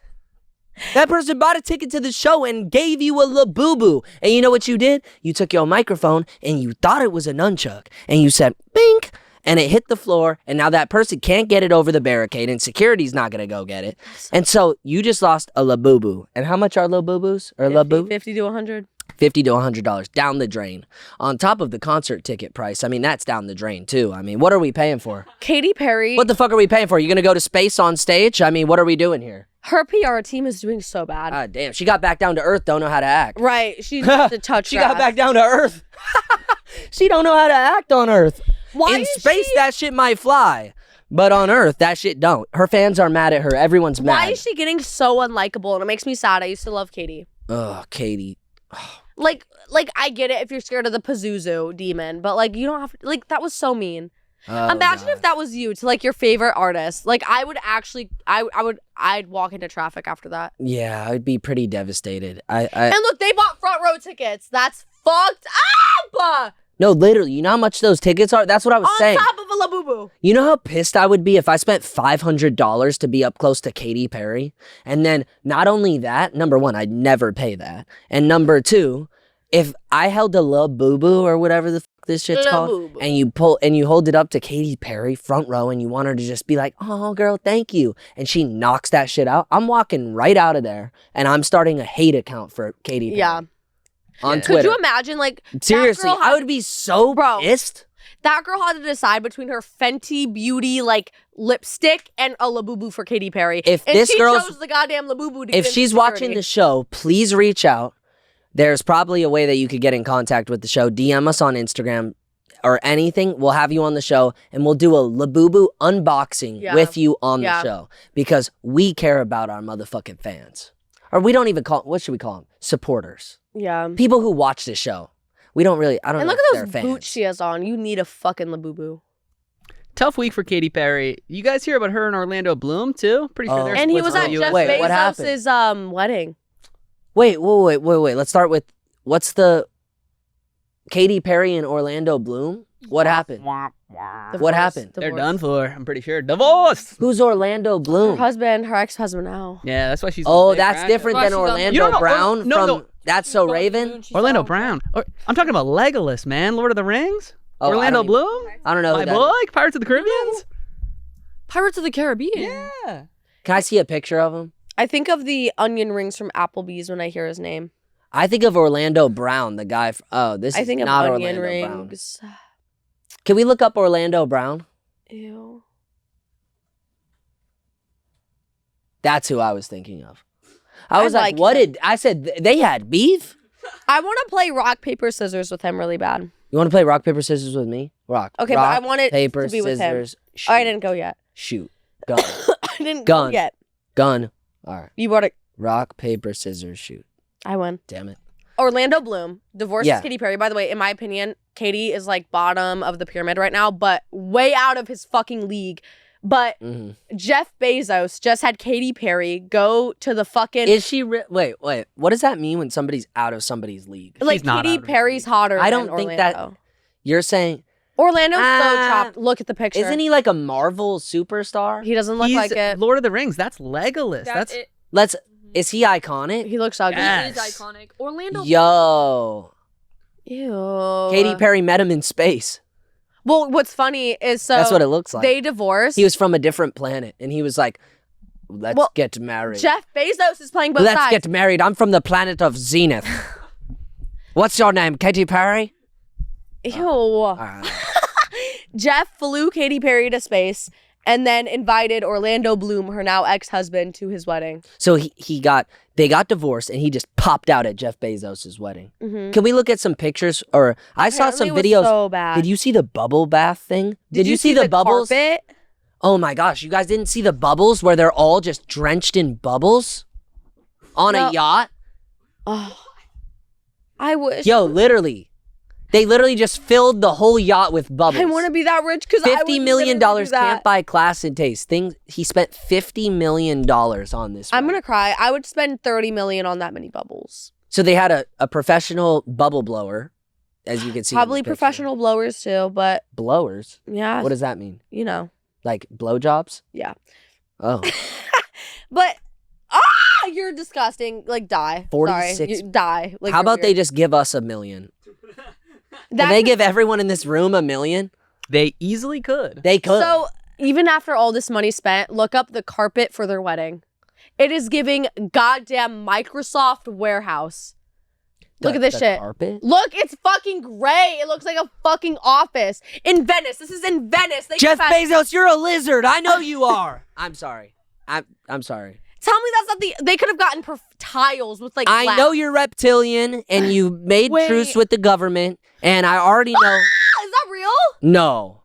That person bought a ticket to the show and gave you a Labubu. And you know what you did? You took your microphone and you thought it was a nunchuck. And you said, bink. And it hit the floor. And now that person can't get it over the barricade. And security's not going to go get it. And so you just lost a Labubu. And how much are Labubus? Or Labubu? 50 to 100. $50 to $100 down the drain. On top of the concert ticket price. I mean, that's down the drain too. I mean, what are we paying for? Katy Perry. What the fuck are we paying for? You gonna go to space on stage? I mean, what are we doing here? Her PR team is doing so bad. Ah, damn. She got back down to earth, don't know how to act. Right. She needs to touch She got back down to earth. She don't know how to act on earth. Why In is space, she- that shit might fly. But on earth, that shit don't. Her fans are mad at her. Everyone's mad. Why is she getting so unlikable? And it makes me sad. I used to love Katy. Ugh, Katy. Like I get it if you're scared of the Pazuzu demon, but like you don't have to, like that was so mean. Oh, Imagine God. if that was you to like your favorite artist. Like I would actually, I'd walk into traffic after that. Yeah, I'd be pretty devastated. And look, they bought front row tickets. That's fucked up. No, literally, you know how much those tickets are? That's what I was On saying. top of a Labubu. You know how pissed I would be if I spent $500 to be up close to Katy Perry? And then not only that, number one, I'd never pay that. And number two, if I held a Labubu or whatever the fuck this shit's called, Labubu. and you hold it up to Katy Perry front row and you want her to just be like, oh girl, thank you. And she knocks that shit out, I'm walking right out of there and I'm starting a hate account for Katy Perry. Yeah. On Could Twitter. you imagine like that Seriously, girl I had- would be so pissed. That girl had to decide between her Fenty Beauty like lipstick and a Labubu for Katy Perry. If and this she girl's- chose the goddamn Labubu to If give she's security. watching the show, please reach out. There's probably a way that you could get in contact with the show. DM us on Instagram or anything. We'll have you on the show and we'll do a Labubu unboxing Yeah. with you on Yeah. the show because we care about our motherfucking fans. Or we don't even call, what should we call them? Supporters. Yeah. People who watch the show. We don't really, I don't And know look if at those they're boots fans. she has on. You need a fucking Labubu. Tough week for Katy Perry. You guys hear about her and Orlando Bloom too? Pretty sure Oh. they're And he splits was on at the Jeff US. Wait, what happened? Bezos' wedding. Wait. Let's start with, what's the Katy Perry and Orlando Bloom? What happened? What Divorce. happened? They're Divorce. done for. I'm pretty sure. Divorce. Who's Orlando Her Bloom? husband, her ex-husband now. Yeah, that's why she's. Oh, big that's crack. different Well, than she's on- Orlando You don't know- Brown no, from no. That's So Raven. Orlando Brown. I'm talking about Legolas, man. Lord of the Rings. Oh, I Orlando don't even- Bloom. I don't know. My Who that boy, is. Pirates of the Caribbean. Pirates of the Caribbean. Yeah. Can I see a picture of him? I think of the onion rings from Applebee's when I hear his name. I think of Orlando Brown, the guy. Oh, this I is think of not onion Orlando Brown. rings. Can we look up Orlando Brown? Ew. That's who I was thinking of. I was I like, like what him. did I said? They had beef. I want to play rock, paper, scissors with him really bad. You want to play rock paper scissors with me? Rock. Okay, rock, but I want it paper to be with him. scissors. Shoot. Oh, I didn't go yet. Shoot. Gun. I didn't Gun. go yet. Gun. All right. You brought it. Rock paper scissors. Shoot. I won. Damn it. Orlando Bloom divorces Yeah. Katy Perry. By the way, in my opinion, Katy is like bottom of the pyramid right now, but way out of his fucking league. But hmm Jeff Bezos just had Katy Perry go to the fucking Is she? Wait. What does that mean when somebody's out of somebody's league? like He's not Katy out of his Perry's league. hotter. I than don't think that- Orlando. You're saying, Orlando's so Ah, chopped. Look at the picture. isn't he like a Marvel superstar? He doesn't look He's like it. Lord of the Rings. That's Legolas. That's it. Let's. Is he iconic? He looks ugly. Yeah. It is iconic. Orlando. Yo. Ew. Katy Perry met him in space. Well, what's funny is so That's what it looks like. they divorced. He was from a different planet, and he was like, "Let's Well, get married. Jeff Bezos is playing both Let's sides. get married. I'm from the planet of Zenith. What's your name, Katy Perry?" Ew. All right. Jeff flew Katy Perry to space and then invited Orlando Bloom, her now ex-husband, to his wedding. So they got divorced, and he just popped out at Jeff Bezos' wedding. Mm-hmm. Can we look at some pictures? Or I saw some Apparently it videos. was so bad. Did you see the bubble bath thing? Did you see the bubbles? carpet? Oh my gosh, you guys didn't see the bubbles where they're all just drenched in bubbles on No. a yacht? Oh, I wish. Yo, literally. They literally just filled the whole yacht with bubbles. I want to be that rich because $50 million can't buy class and taste. He spent $50 million on this. I'm one. gonna cry. I would spend $30 million on that many bubbles. So they had a professional bubble blower, as you can see. in the Probably picture. professional blowers too, but blowers. yeah, What does that mean? you know, Like blowjobs? yeah. Oh, But you're disgusting. Like, die. 46 Sorry. Die. Like, How you're about they weird. just give us $1 million? Can That's they give everyone in this room $1 million? They easily could. They could. So, even after all this money spent, look up the carpet for their wedding. It is giving goddamn Microsoft warehouse. Look at this shit. Carpet? Look, it's fucking gray. It looks like a fucking office. In Venice. This is in Venice. They Jeff just had- Bezos, you're a lizard. I know you are. I'm sorry. I'm sorry. Tell me that's not the... They could have gotten tiles with, like, I glass. know you're reptilian and you made Wait. truce with the government, and I already know. Is that real? No.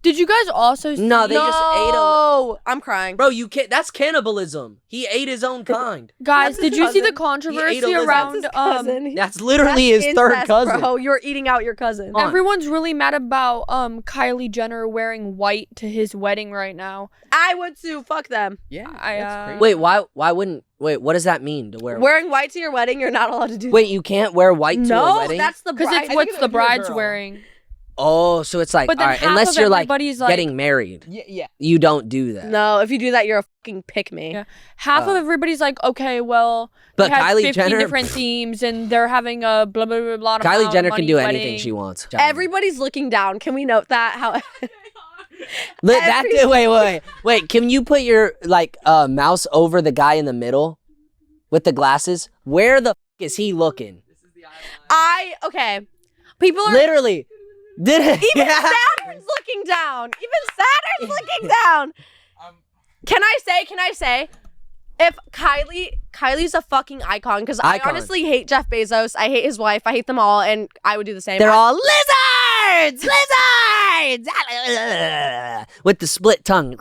Did you guys also see No, they just ate a. No. I'm crying. Bro, you can't. That's cannibalism. He ate his own kind. Guys, That's his did you see the cousin. He ate a controversy lizard. around That's his cousin. That's literally That's his third incest, cousin. Bro, you're eating out your cousin. On. everyone's really mad about Kylie Jenner wearing white to his wedding right now. I would too. Fuck them. Yeah. I, that's crazy. Wait, why wouldn't? Wait, what does that mean to wear? Wearing white to your wedding, you're not allowed to do Wait, you can't wear white that. to a No, wedding? that's the Because bride. it's what the bride's wearing. Oh, so it's like, But then all right, half unless of you're like everybody's like getting married, Yeah. you don't do that. No, if you do that, you're a fucking pick me. Yeah. half of Oh. everybody's like, okay, well, But they had Kylie 50 Jenner- different themes and they're having a blah blah blah blah. Kylie amount of Jenner can money do wedding. anything she wants. Everybody's looking down. Can we note that? How? Wait. Can you put your like mouse over the guy in the middle with the glasses? Where the is he looking? Okay. People are Literally. Did it? even Saturn's looking down. Even Saturn's looking down. Can I say? If Kylie's a fucking icon, because I Icon. honestly hate Jeff Bezos. I hate his wife. I hate them all, and I would do the same. They're all lizards! Lizards! With the split tongue. You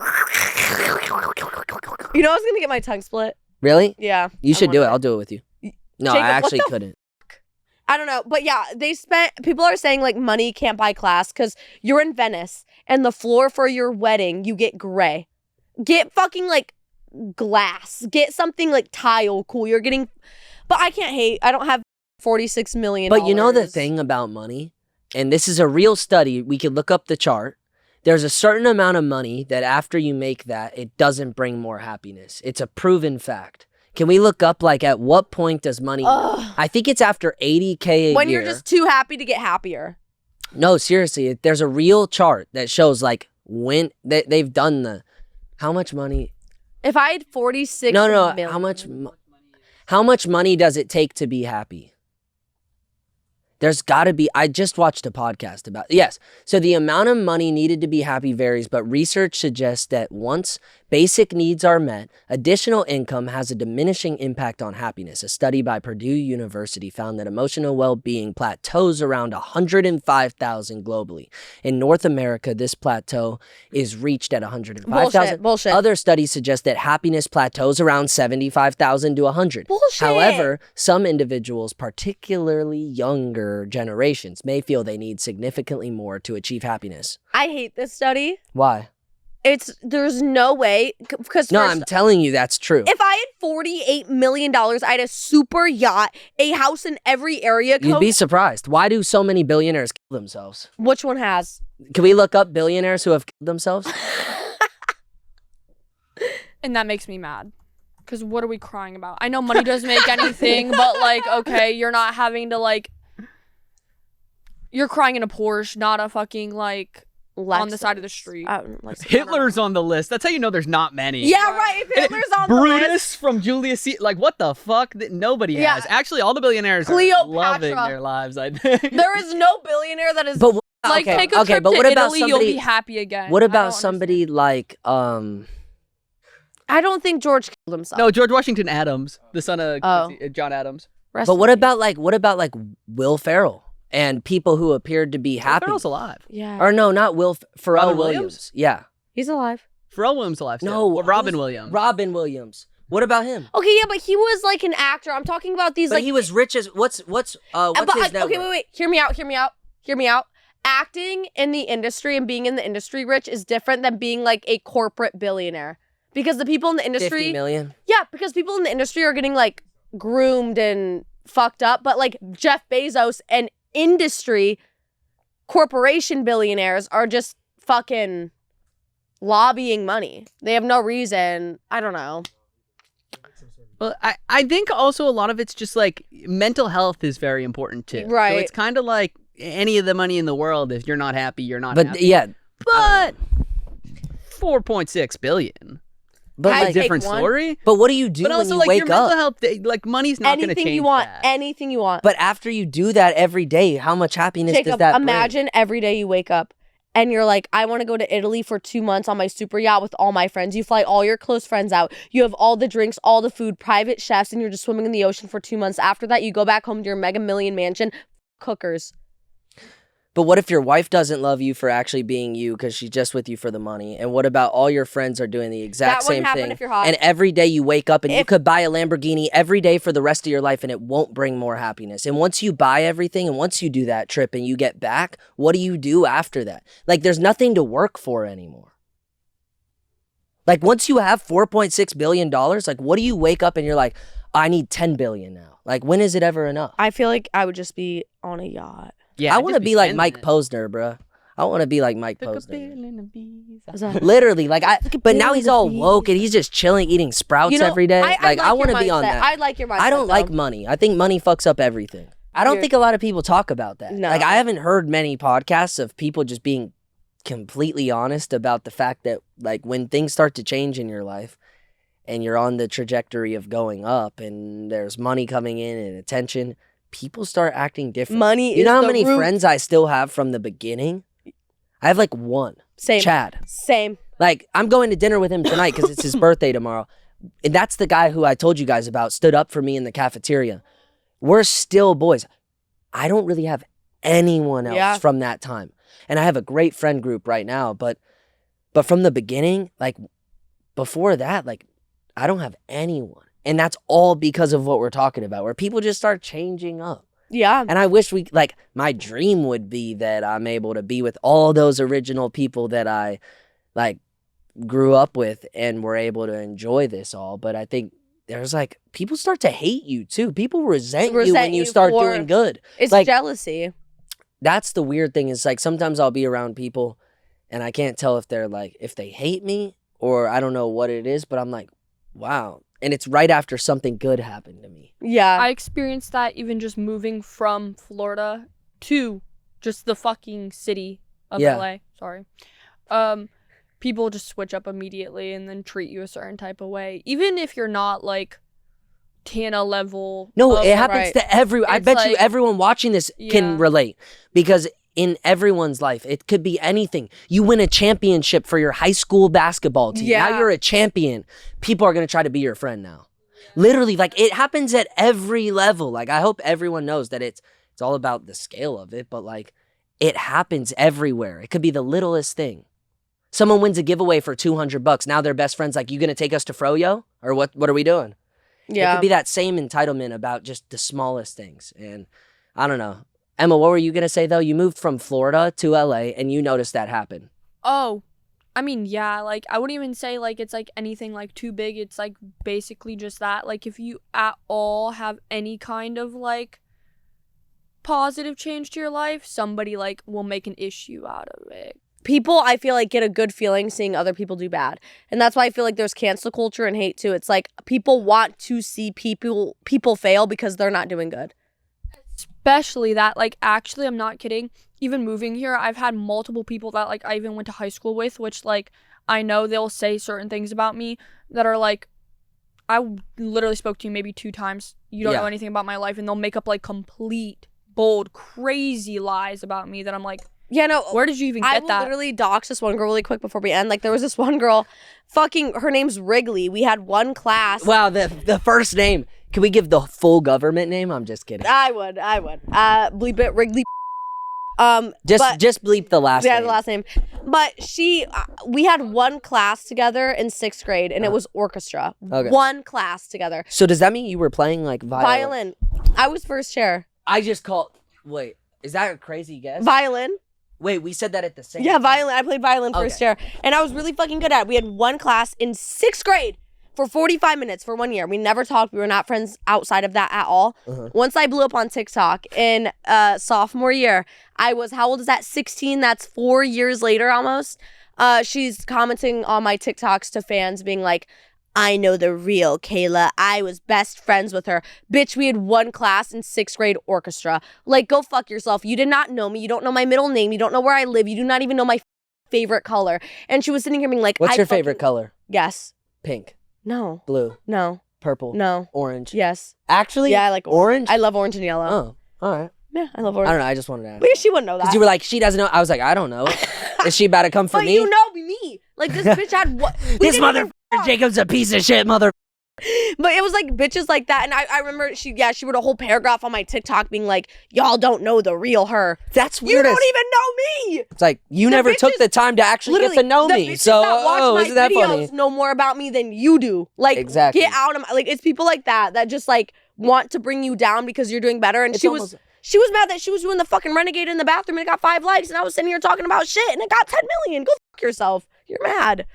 know, I was gonna get my tongue split. Really? Yeah. You should I do it. wanted I'll do it with you. No, Jacob, I what actually the couldn't. I don't know, but yeah, people are saying like money can't buy class because you're in Venice and the floor for your wedding, you get gray. Get fucking like glass. Get something like tile cool. You're getting, but I can't hate. I don't have $46 million. But you know the thing about money, and this is a real study, we could look up the chart. There's a certain amount of money that after you make that, it doesn't bring more happiness. It's a proven fact. Can we look up like at what point does money? Ugh. I think it's after 80K a When year. you're just too happy to get happier. No, seriously, there's a real chart that shows like when they've done the how much money. If I had 46 No, million. how much money does it take to be happy? There's got to be. I just watched a podcast about yes. So the amount of money needed to be happy varies, but research suggests that once basic needs are met, additional income has a diminishing impact on happiness. A study by Purdue University found that emotional well-being plateaus around 105,000 globally. In North America, this plateau is reached at 105,000. Bullshit. Other studies suggest that happiness plateaus around 75,000 to 100. Bullshit. However, some individuals, particularly younger generations, may feel they need significantly more to achieve happiness. I hate this study. Why? There's no way, because No, I'm telling you that's true. if I had $48 million, I had a super yacht, a house in every area You'd code. be surprised. Why do so many billionaires kill themselves? Which one has? Can we look up billionaires who have killed themselves? And that makes me mad. Because what are we crying about? I know money doesn't make anything, but like, okay, you're not having to like, you're crying in a Porsche, not a fucking like on the side of the street. Hitler's on the list. That's how you know there's not many. Yeah, right. If Hitler's on the Brutus list. from Julius Caesar. Like, what the fuck? That nobody Yeah. has. Actually, all the billionaires are Cleopatra. loving their lives, I think. There is no billionaire that is. But Like, okay, take a okay, trip but to what about Italy, you'll somebody? be happy again. What I about don't somebody like I don't think George killed himself. No, George Washington Adams, the son of Oh. John Adams. Rest But in what peace. about like Will Ferrell and people who appeared to be happy? Ferrell's alive. Yeah. Or no, not Pharrell Robin Williams. Williams? Yeah. He's alive. Pharrell Williams alive. Still. No, Well, Robin who's- Williams. Robin Williams. What about him? Okay, yeah, but he was like an actor. I'm talking about these But like. he was rich as what's but, his net okay, worth? wait. Hear me out. Acting in the industry and being in the industry rich is different than being like a corporate billionaire. Because the people in the industry. 50 million. Yeah, because people in the industry are getting like groomed and fucked up. But like Jeff Bezos and industry corporation billionaires are just fucking lobbying money. They have no reason. I don't know. Well, I think also a lot of it's just like mental health is very important too. Right. So it's kind of like any of the money in the world. If you're not happy, you're not But happy. yeah, But 4.6 billion. but I like, take Different one. story. but what do you do But when also you like your wake mental up? health, like money's not going to Anything change you want, that. anything you want. But after you do that every day, how much happiness does Jacob, that bring? imagine every day you wake up and you're like, I want to go to Italy for 2 months on my super yacht with all my friends. You fly all your close friends out. You have all the drinks, all the food, private chefs, and you're just swimming in the ocean for 2 months. After that, you go back home to your mega million mansion. Cookers. But what if your wife doesn't love you for actually being you because she's just with you for the money? And what about all your friends are doing the exact That same wouldn't happen thing? if you're hot. And every day you wake up and you If- could buy a Lamborghini every day for the rest of your life and it won't bring more happiness. And once you buy everything and once you do that trip and you get back, what do you do after that? Like there's nothing to work for anymore. Like once you have $4.6 billion, like what do you wake up and you're like, I need 10 billion now? Like when is it ever enough? I feel like I would just be on a yacht. Yeah, I I'd want to just be like spending Mike it. Posner, bro. I want to be like Mike Took a Posner. pill and a visa. Is that- Literally, like but now pill he's and a all visa. woke and he's just chilling, eating sprouts You know, every day. I I want to your be on mindset. that. I like your mindset. I don't like though. money. I think money fucks up everything. I don't You're- think a lot of people talk about that. No. Like I haven't heard many podcasts of people just being completely honest about the fact that like when things start to change in your life and you're on the trajectory of going up and there's money coming in and attention, people start acting different. Money You is know how the many root. friends I still have from the beginning? I have like one. Same. Chad. Same. Like, I'm going to dinner with him tonight because it's his birthday tomorrow. And that's the guy who I told you guys about, stood up for me in the cafeteria. We're still boys. I don't really have anyone else Yeah. from that time. And I have a great friend group right now. But from the beginning, like, before that, like, I don't have anyone. And that's all because of what we're talking about, where people just start changing up. Yeah. And I wish like, my dream would be that I'm able to be with all those original people that I, like, grew up with and were able to enjoy this all. But I think there's, like, people start to hate you, too. People resent you when Resent you you start for- doing good. It's like- jealousy. That's the weird thing is, like, sometimes I'll be around people and I can't tell if they're, like, if they hate me or I don't know what it is, but I'm like, wow. And it's right after something good happened to me. Yeah. I experienced that even just moving from Florida to just the fucking city of Yeah. LA. Sorry. People just switch up immediately and then treat you a certain type of way. Even if you're not like Tana level. No, of- it happens right. to everyone. I It's bet you like- everyone watching this can Yeah. relate because in everyone's life, it could be anything. You win a championship for your high school basketball team. Now Yeah. you're a champion. People are going to try to be your friend now. Literally, like it happens at every level. Like I hope everyone knows that it's all about the scale of it, but like it happens everywhere. It could be the littlest thing. Someone wins a giveaway for $200. Now they're best friends. Like, you going to take us to Froyo? Or what are we doing? It yeah. could be that same entitlement about just the smallest things. And I don't know. Emma, what were you going to say, though? You moved from Florida to LA, and you noticed that happen. Oh, I mean, yeah, like, I wouldn't even say, like, it's, like, anything, like, too big. It's, like, basically just that. Like, if you at all have any kind of, like, positive change to your life, somebody, like, will make an issue out of it. People, I feel like, get a good feeling seeing other people do bad. And that's why I feel like there's cancel culture and hate, too. It's like people want to see people fail because they're not doing good. Especially that, like, actually, I'm not kidding. Even moving here, I've had multiple people that, like, I even went to high school with, which, like, I know they'll say certain things about me that are, like, I literally spoke to you maybe 2 times. You don't Yeah. know anything about my life, and they'll make up, like, complete, bold, crazy lies about me that I'm like, Yeah, no. where did you even I get will that? literally dox this one girl really quick before we end. Like, there was this one girl, her name's Wrigley. We had one class. Wow, the first name. Can we give the full government name? I'm just kidding. I would. Bleep it, Wrigley. Just bleep the last Yeah, name. the last name. But we had one class together in 6th grade, and it was orchestra. Okay. One class together. So does that mean you were playing, like, violin? I was first chair. I just called... Wait, is that a crazy guess? Violin. Wait, we said that at the same Yeah, time. violin. I played violin first Okay. chair. And I was really fucking good at it. We had one class in 6th grade for 45 minutes for 1 year. We never talked. We were not friends outside of that at all. Uh-huh. Once I blew up on TikTok in sophomore year, I was, how old is that? 16. That's 4 years later almost. She's commenting on my TikToks to fans being like, I know the real Kayla. I was best friends with her. Bitch, we had one class in 6th grade orchestra. Like, go fuck yourself. You did not know me. You don't know my middle name. You don't know where I live. You do not even know my favorite color. And she was sitting here being like, What's your favorite color? Yes. Pink, No. blue, No. purple, No. orange. Yes. Actually, Yeah, I like orange. I love orange and yellow. Oh, all right. Yeah, I love I orange. don't know. I just wanted to ask. Maybe she wouldn't know that. Because you were like, she doesn't know. I was like, I don't know. Is she about to come for but me? you know me. Like, this bitch had what? This motherfucker Jacob's a piece of shit, mother. But it was like bitches like that. And I remember she wrote a whole paragraph on my TikTok being like, y'all don't know the real her. That's You weird. don't even know me. It's like, you The never took bitches- the time to actually get to know the me. bitches So, that watch isn't my that videos funny? know more about me than you do. Like, Exactly. get out of my, like, it's people like that just like want to bring you down because you're doing better. And It's she almost- was mad that she was doing the fucking renegade in the bathroom and it got 5 likes and I was sitting here talking about shit and it got 10 million. Go fuck yourself. You're mad.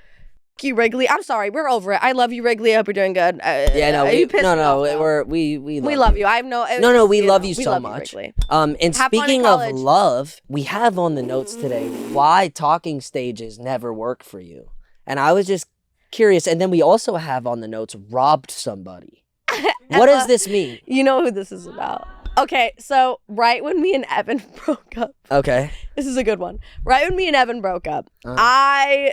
Fuck you, Wrigley. I'm sorry. We're over it. I love you, Wrigley. I hope you're doing good. Yeah, no, you pissed me off, though. we love you. I have no. No, we love you we so love much. Wrigley. And Have fun in speaking of college. love, we have on the notes today why talking stages never work for you. And I was just curious. And then we also have on the notes robbed somebody. What does this mean? You know who this is about. Okay, so right when me and Evan broke up, Okay. this is a good one. Right when me and Evan broke up, I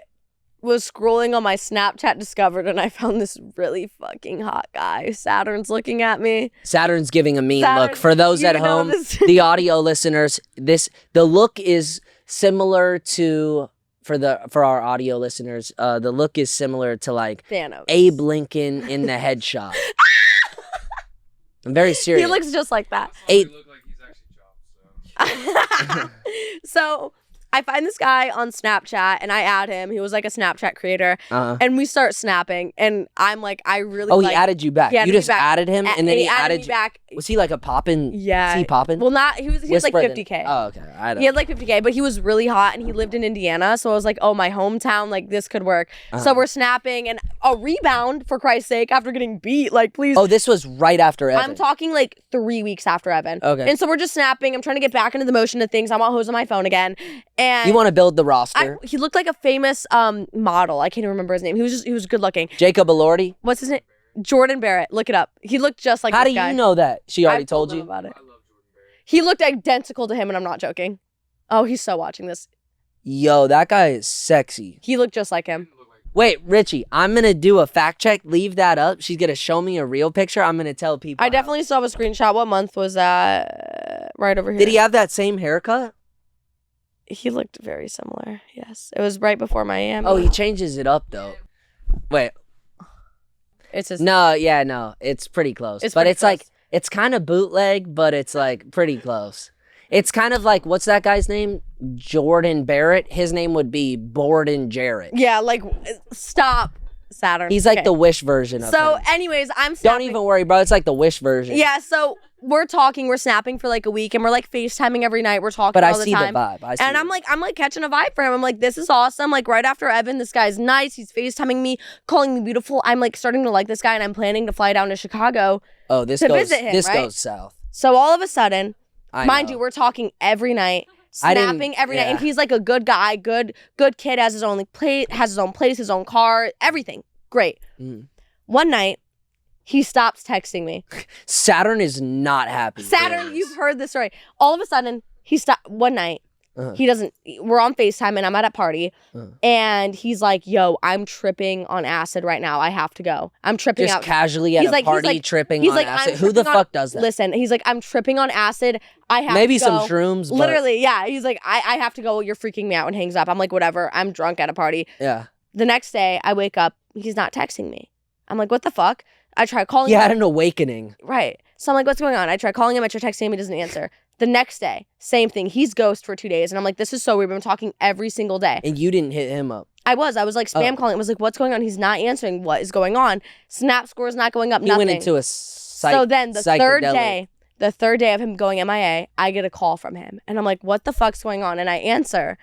was scrolling on my Snapchat Discovered and I found this really fucking hot guy. Saturn's looking at me. Saturn's giving a mean Saturn, look. For those you at know home, this- the audio listeners, the look is similar to for our audio listeners, the look is similar to like Thanos. Abe Lincoln in the headshot. I'm very serious. He looks just like that. Abe, So I find this guy on Snapchat and I add him. He was like a Snapchat creator. And we start snapping. And I'm like, I really oh, like... he added you back. he added You me just back. added him, and then he added me you. back. Was he like a poppin'? Yeah. Is he poppin'? Well, not... He was like Whisper then. 50K. Oh, okay. I don't. He had like 50K, but he was really hot and he lived in Indiana. So I was like, oh, my hometown, like this could work. So we're snapping and a rebound, for Christ's sake, after getting beat. Like, please. Oh, this was right after Evan. I'm talking like 3 weeks after Evan. Okay. And so we're just snapping. I'm trying to get back into the motion of things. I want hoes on my phone again. And You want to build the roster? he looked like a famous model. I can't even remember his name. He was good looking. Jacob Elordi? What's his name? Jordan Barrett. Look it up. He looked just like How this do guy. you know that? She already I told him you? about it. He looked identical to him, and I'm not joking. Oh, he's so watching this. Yo, that guy is sexy. He looked just like him. Wait, Richie, I'm going to do a fact check. Leave that up. She's going to show me a real picture. I'm going to tell people. I definitely saw a screenshot. What month was that? Right over here. Did he have that same haircut? He looked very similar. Yes, it was right before Miami. Oh, he changes it up, though. Wait. It's his. No, yeah, no. It's pretty close. It's but pretty it's like, close. it's kind of bootleg, but it's like pretty close. It's kind of like, what's that guy's name? Jordan Barrett. His name would be Borden Jarrett. Yeah, like stop, Saturn. He's like Okay. the Wish version of So, him. anyways, I'm Don't snapping. even worry, bro. It's like the Wish version. Yeah, so we're snapping for like a week, and we're like FaceTiming every night. We're talking But I all the see time. the vibe. I see And it. I'm like catching a vibe for him. I'm like, this is awesome. Like right after Evan, this guy's nice. He's FaceTiming me, calling me beautiful. I'm like starting to like this guy, and I'm planning to fly down to Chicago. Oh, this to goes. visit him, this right? goes south. So all of a sudden, mind know. you, we're talking every night, I didn't- snapping every night, yeah. and he's like a good guy, good kid, has his own like plate, has his own place, his own car, everything, great. Mm. One night, he stops texting me. Saturn is not happy. Saturn, you've heard this story. All of a sudden, he stopped one night. Uh-huh. He doesn't. We're on FaceTime and I'm at a party, and he's like, "Yo, I'm tripping on acid right now. I have to go. I'm tripping Just out." casually at He's a like- he's party like- tripping he's on like, acid. "I'm Who the tripping on-" fuck does that? Listen, he's like, "I'm tripping on acid. I have Maybe to go." some shrooms. But Literally, yeah. He's like, I have to go. You're freaking me out, and hangs up. I'm like, whatever. I'm drunk at a party. Yeah. The next day, I wake up. He's not texting me. I'm like, what the fuck? I try calling He him. had an awakening. Right. So I'm like, what's going on? I try calling him. I try texting him. He doesn't answer. The next day, same thing. He's ghost for 2 days. And I'm like, this is so weird. We've been talking every single day. And you didn't hit him up. I was like spam Oh. calling. I was like, what's going on? He's not answering. What is going on? Snap score is not going up. He Nothing. went into a So then the third psychedelic. day of him going MIA, I get a call from him. And I'm like, what the fuck's going on? And I answer.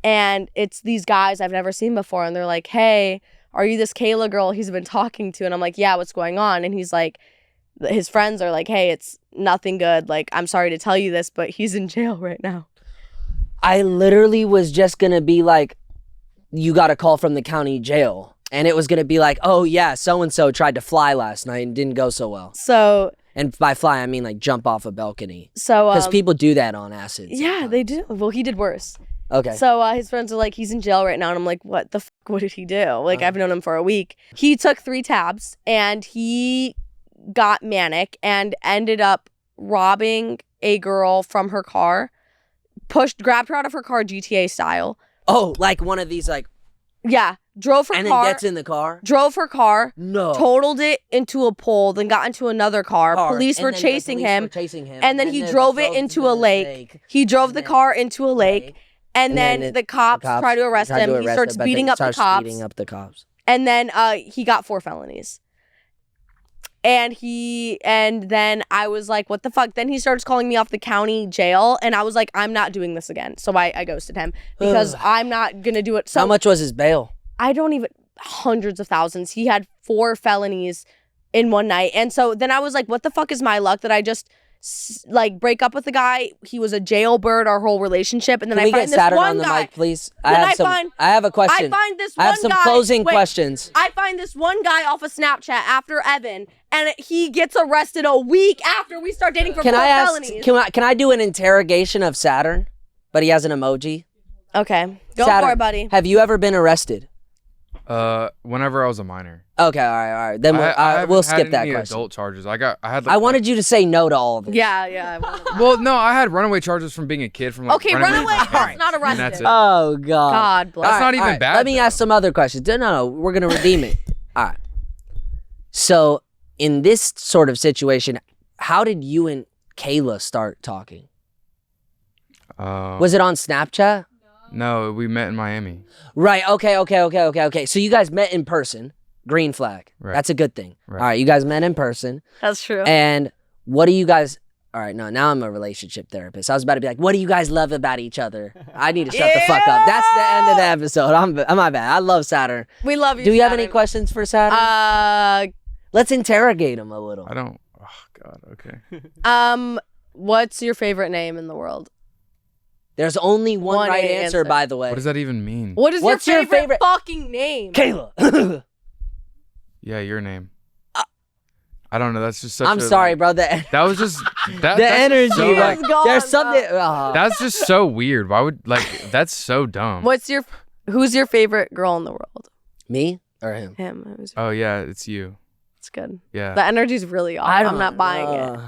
And it's these guys I've never seen before. And they're like, hey, are you this Kayla girl he's been talking to? And I'm like, yeah, what's going on? And he's like, his friends are like, hey, it's nothing good. Like, I'm sorry to tell you this, but he's in jail right now. I literally was just gonna be like, you got a call from the county jail. And it was gonna be like, oh yeah, so and so tried to fly last night and didn't go so well. So And by fly, I mean like jump off a balcony. so Because people do that on acid. yeah, they do. Well, he did worse. Okay. So his friends are like, he's in jail right now. And I'm like, what the fuck? What did he do? Like, I've known him for a week. He took 3 tabs and he got manic and ended up robbing a girl from her car, grabbed her out of her car GTA style. Oh, like one of these like, Yeah. Drove her and car. then gets in the car? Drove her car. No. Totaled it into a pole, then got into another car. Police And were then the chasing police him. were chasing him. And then he drove it into a lake. He drove the car into a lake. And then the cops try to arrest him. He starts beating up the cops. And then he got 4 felonies. And then I was like, what the fuck? Then he starts calling me off the county jail. And I was like, I'm not doing this again. So I ghosted him because I'm not going to do it. So how much was his bail? I don't even, hundreds of thousands. He had 4 felonies in one night. And so then I was like, what the fuck is my luck that I just like break up with the guy? He was a jailbird our whole relationship. And then Can we I find get this Saturn one on the guy. mic, please? Then I have a question. I find this one I have some guy, closing wait, questions. I find this one guy off of Snapchat after Evan, and he gets arrested a week after we start dating for 4 felonies. Can I do an interrogation of Saturn? But he has an emoji. Okay, go Saturn, for it, buddy. Have you ever been arrested? Whenever I was a minor. Okay, all right. Then we'll skip that question. Adult charges. I wanted you to say no to all of it. Yeah. Well, no, I had runaway charges from being a kid. From like, okay, runaway. That's not arrested. That's it. Oh God. God bless. That's not even bad. Let me ask some other questions. No, we're gonna redeem it. All right. So in this sort of situation, how did you and Kayla start talking? Was it on Snapchat? No, we met in Miami. Right. Okay. So you guys met in person. Green flag. Right. That's a good thing. Right. All right. You guys met in person. That's true. And what do you guys... All right. No, now I'm a relationship therapist. I was about to be like, what do you guys love about each other? I need to shut the fuck up. That's the end of the episode. I'm my bad. I love Saturn. We love you, Do you have Saturn. any questions for Saturn? Let's interrogate him a little. I don't... Oh, God. Okay. What's your favorite name in the world? There's only one right answer, by the way. What does that even mean? What's your favorite fucking name? Kayla. Yeah, your name. I don't know. That's just such I'm sorry, bro. That was just... That, the that's energy. So, Like, there's something... That's just so weird. Why would... that's so dumb. Who's your favorite girl in the world? Me or him? Him. Oh, yeah. It's you. It's good. Yeah. The energy's really off. I'm not buying it.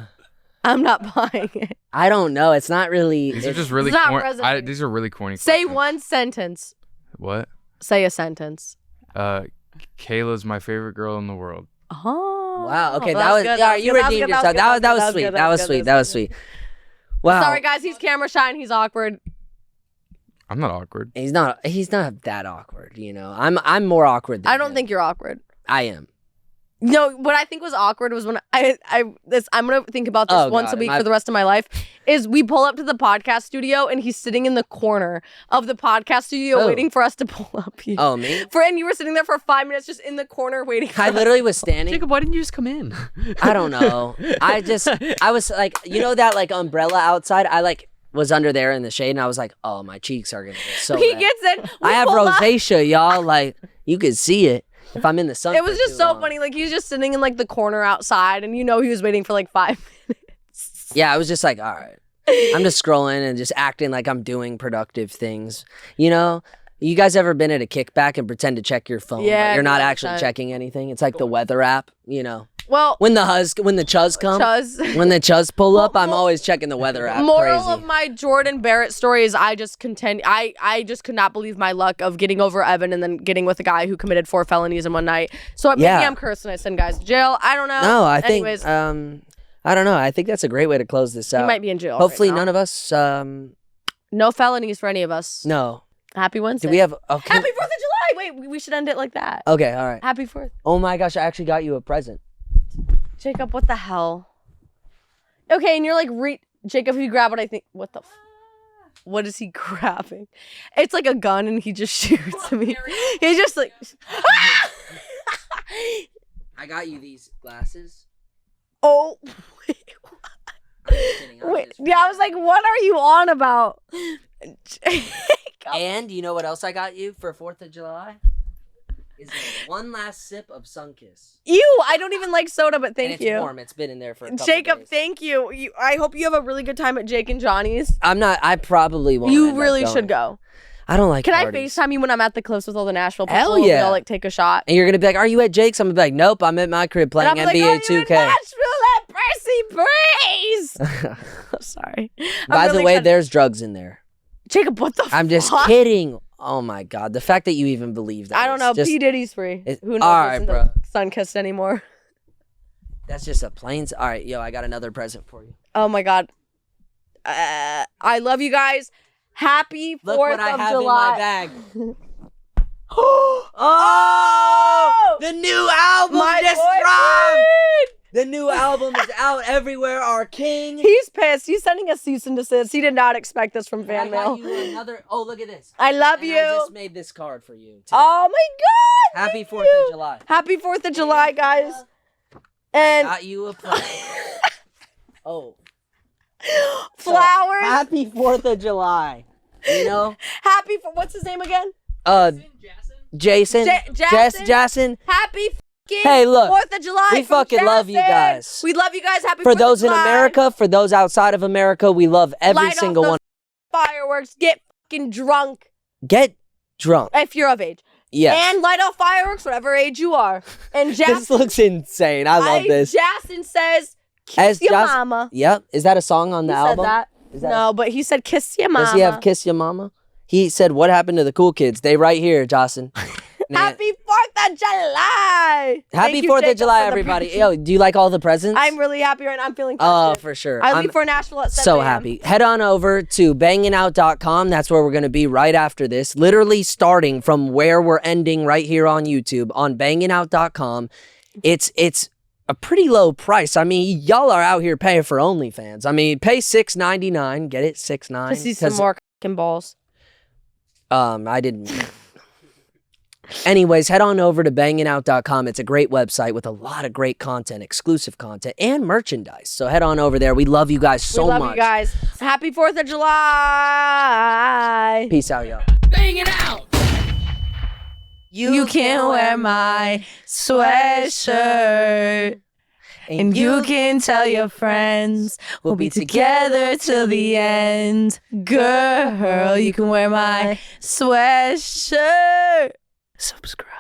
I'm not buying it. I don't know. It's not really... These are just really not corny. resonating. These are really corny Say questions. one sentence. What? Say a sentence. Kayla's my favorite girl in the world. Oh. Wow. Okay, Well, that was... good. Yeah, you redeemed yourself. That was sweet. good. That was sweet. That was sweet. Wow. Sorry, guys. He's camera shy and he's awkward. I'm not awkward. He's not that awkward, you know. I'm more awkward than I don't him. think you're awkward. I am. No, what I think was awkward was when I'm gonna think about this once a week for the rest of my life. Is we pull up to the podcast studio and he's sitting in the corner of the podcast studio waiting for us to pull up. Oh, me? And you were sitting there for 5 minutes just in the corner waiting. I literally was standing. Jacob, why didn't you just come in? I don't know. I was like, you know that like umbrella outside? I like was under there in the shade and I was like, oh, my cheeks are gonna get so He red. gets in. I have rosacea, y'all. Like you could see it if I'm in the sun. It was just so funny. Like he was just sitting in like the corner outside, and he was waiting for like 5 minutes. Yeah, I was just like, all right. I'm just scrolling and just acting like I'm doing productive things. You know, you guys ever been at a kickback and pretend to check your phone, Yeah, but you're not 100%. actually checking anything? It's like the weather app, you know. Well, when the chuz come, when the chuz pull up, I'm always checking the weather app. Moral Crazy. of my Jordan Barrett story is I just could not believe my luck of getting over Evan and then getting with a guy who committed 4 felonies in one night. So maybe I'm cursed and I send guys to jail. I don't know. No, I Anyways, think I don't know. I think that's a great way to close this out. he might be in jail. Hopefully, right now. none of us. No felonies for any of us. No. Happy Wednesday. Do we have? Okay. Happy 4th of July. Wait, we should end it like that. Okay. All right. Happy 4th. Oh my gosh! I actually got you a present. Jacob, what the hell? Okay, and you're like, Jacob, if you grab what I think, what is he grabbing? It's like a gun and he just shoots me. He's just like, I got you these glasses. oh. I'm Wait, yeah, I was like, what are you on about? And you know what else I got you for 4th of July? One last sip of Sunkiss. Ew, I don't even like soda, but And thank it's you. warm. It's been in there for a couple Jacob, days. thank you. I hope you have a really good time at Jake and Johnny's. I probably won't. You end up really going. should go. I don't like Can parties. I FaceTime you when I'm at the cliffs with all the Nashville people? Hell and yeah. We all like take a shot. And you're gonna be like, "Are you at Jake's?" I'm gonna be like, "Nope, I'm at my crib playing and I'll be NBA like, "Are you 2K." in Nashville at Percy Breeze? Sorry. By the way, there's drugs in there. Jacob, what the I'm just fuck? kidding. Oh my god, the fact that you even believe that. I don't know. Just, P. Diddy's free. Who knows all what's right, in bro. the Sunkissed anymore? That's just a plain. All right, yo, I got another present for you. Oh my god. I love you guys. Happy 4th Look what I of have July. in my bag. Oh, the new album My just boyfriend! dropped. The new album is out everywhere. Our king. He's pissed. He's sending us cease and desist. He did not expect this from fan I mail. got you another. Oh, look at this. I love And you. I just made this card for you. Too. Oh my god. Happy thank 4th you. of July. Happy 4th of July, guys. I And got you a present. Oh. flowers. Happy 4th of July. You know? Happy for what's his name again? Jason. Jason. Happy fucking Hey, look. 4th of July. We from fucking love you Jason. guys. We love you guys. Happy For 4th those of in July. America, for those outside of America, we love every Light off single those one. Fireworks. Get fucking drunk Get drunk. if you're of age. Yes. And light off fireworks, whatever age you are. And This Jason, looks insane. I love this. Jason says, kiss As your Jas- mama. Yep. Is that a song on the He album? said that. Is that No, but he said kiss your mama. Does he have Kiss Your Mama? He said, what happened to the cool kids? They right here, Jocelyn. Happy 4th of July. Happy Thank you, 4th of Jacob, July, for the everybody. present. Yo, do you like all the presents? I'm really happy right now. I'm feeling Oh, festive. for sure. I I'm leave for Nashville at 7 so a.m. happy. Head on over to bangingout.com. That's where we're going to be right after this. Literally starting from where we're ending right here on YouTube on bangingout.com. It's a pretty low price. I mean, y'all are out here paying for OnlyFans. I mean, pay $6.99. Get it? $6.99. To see some more fucking balls. I didn't. Anyways, head on over to bangingout.com. It's a great website with a lot of great content, exclusive content, and merchandise. So head on over there. We love you guys so we love much. you guys. Happy 4th of July. Peace out, y'all. Bangin' Out. You can wear my sweatshirt. And you can tell your friends we'll be together till the end. Girl, you can wear my sweatshirt. Subscribe.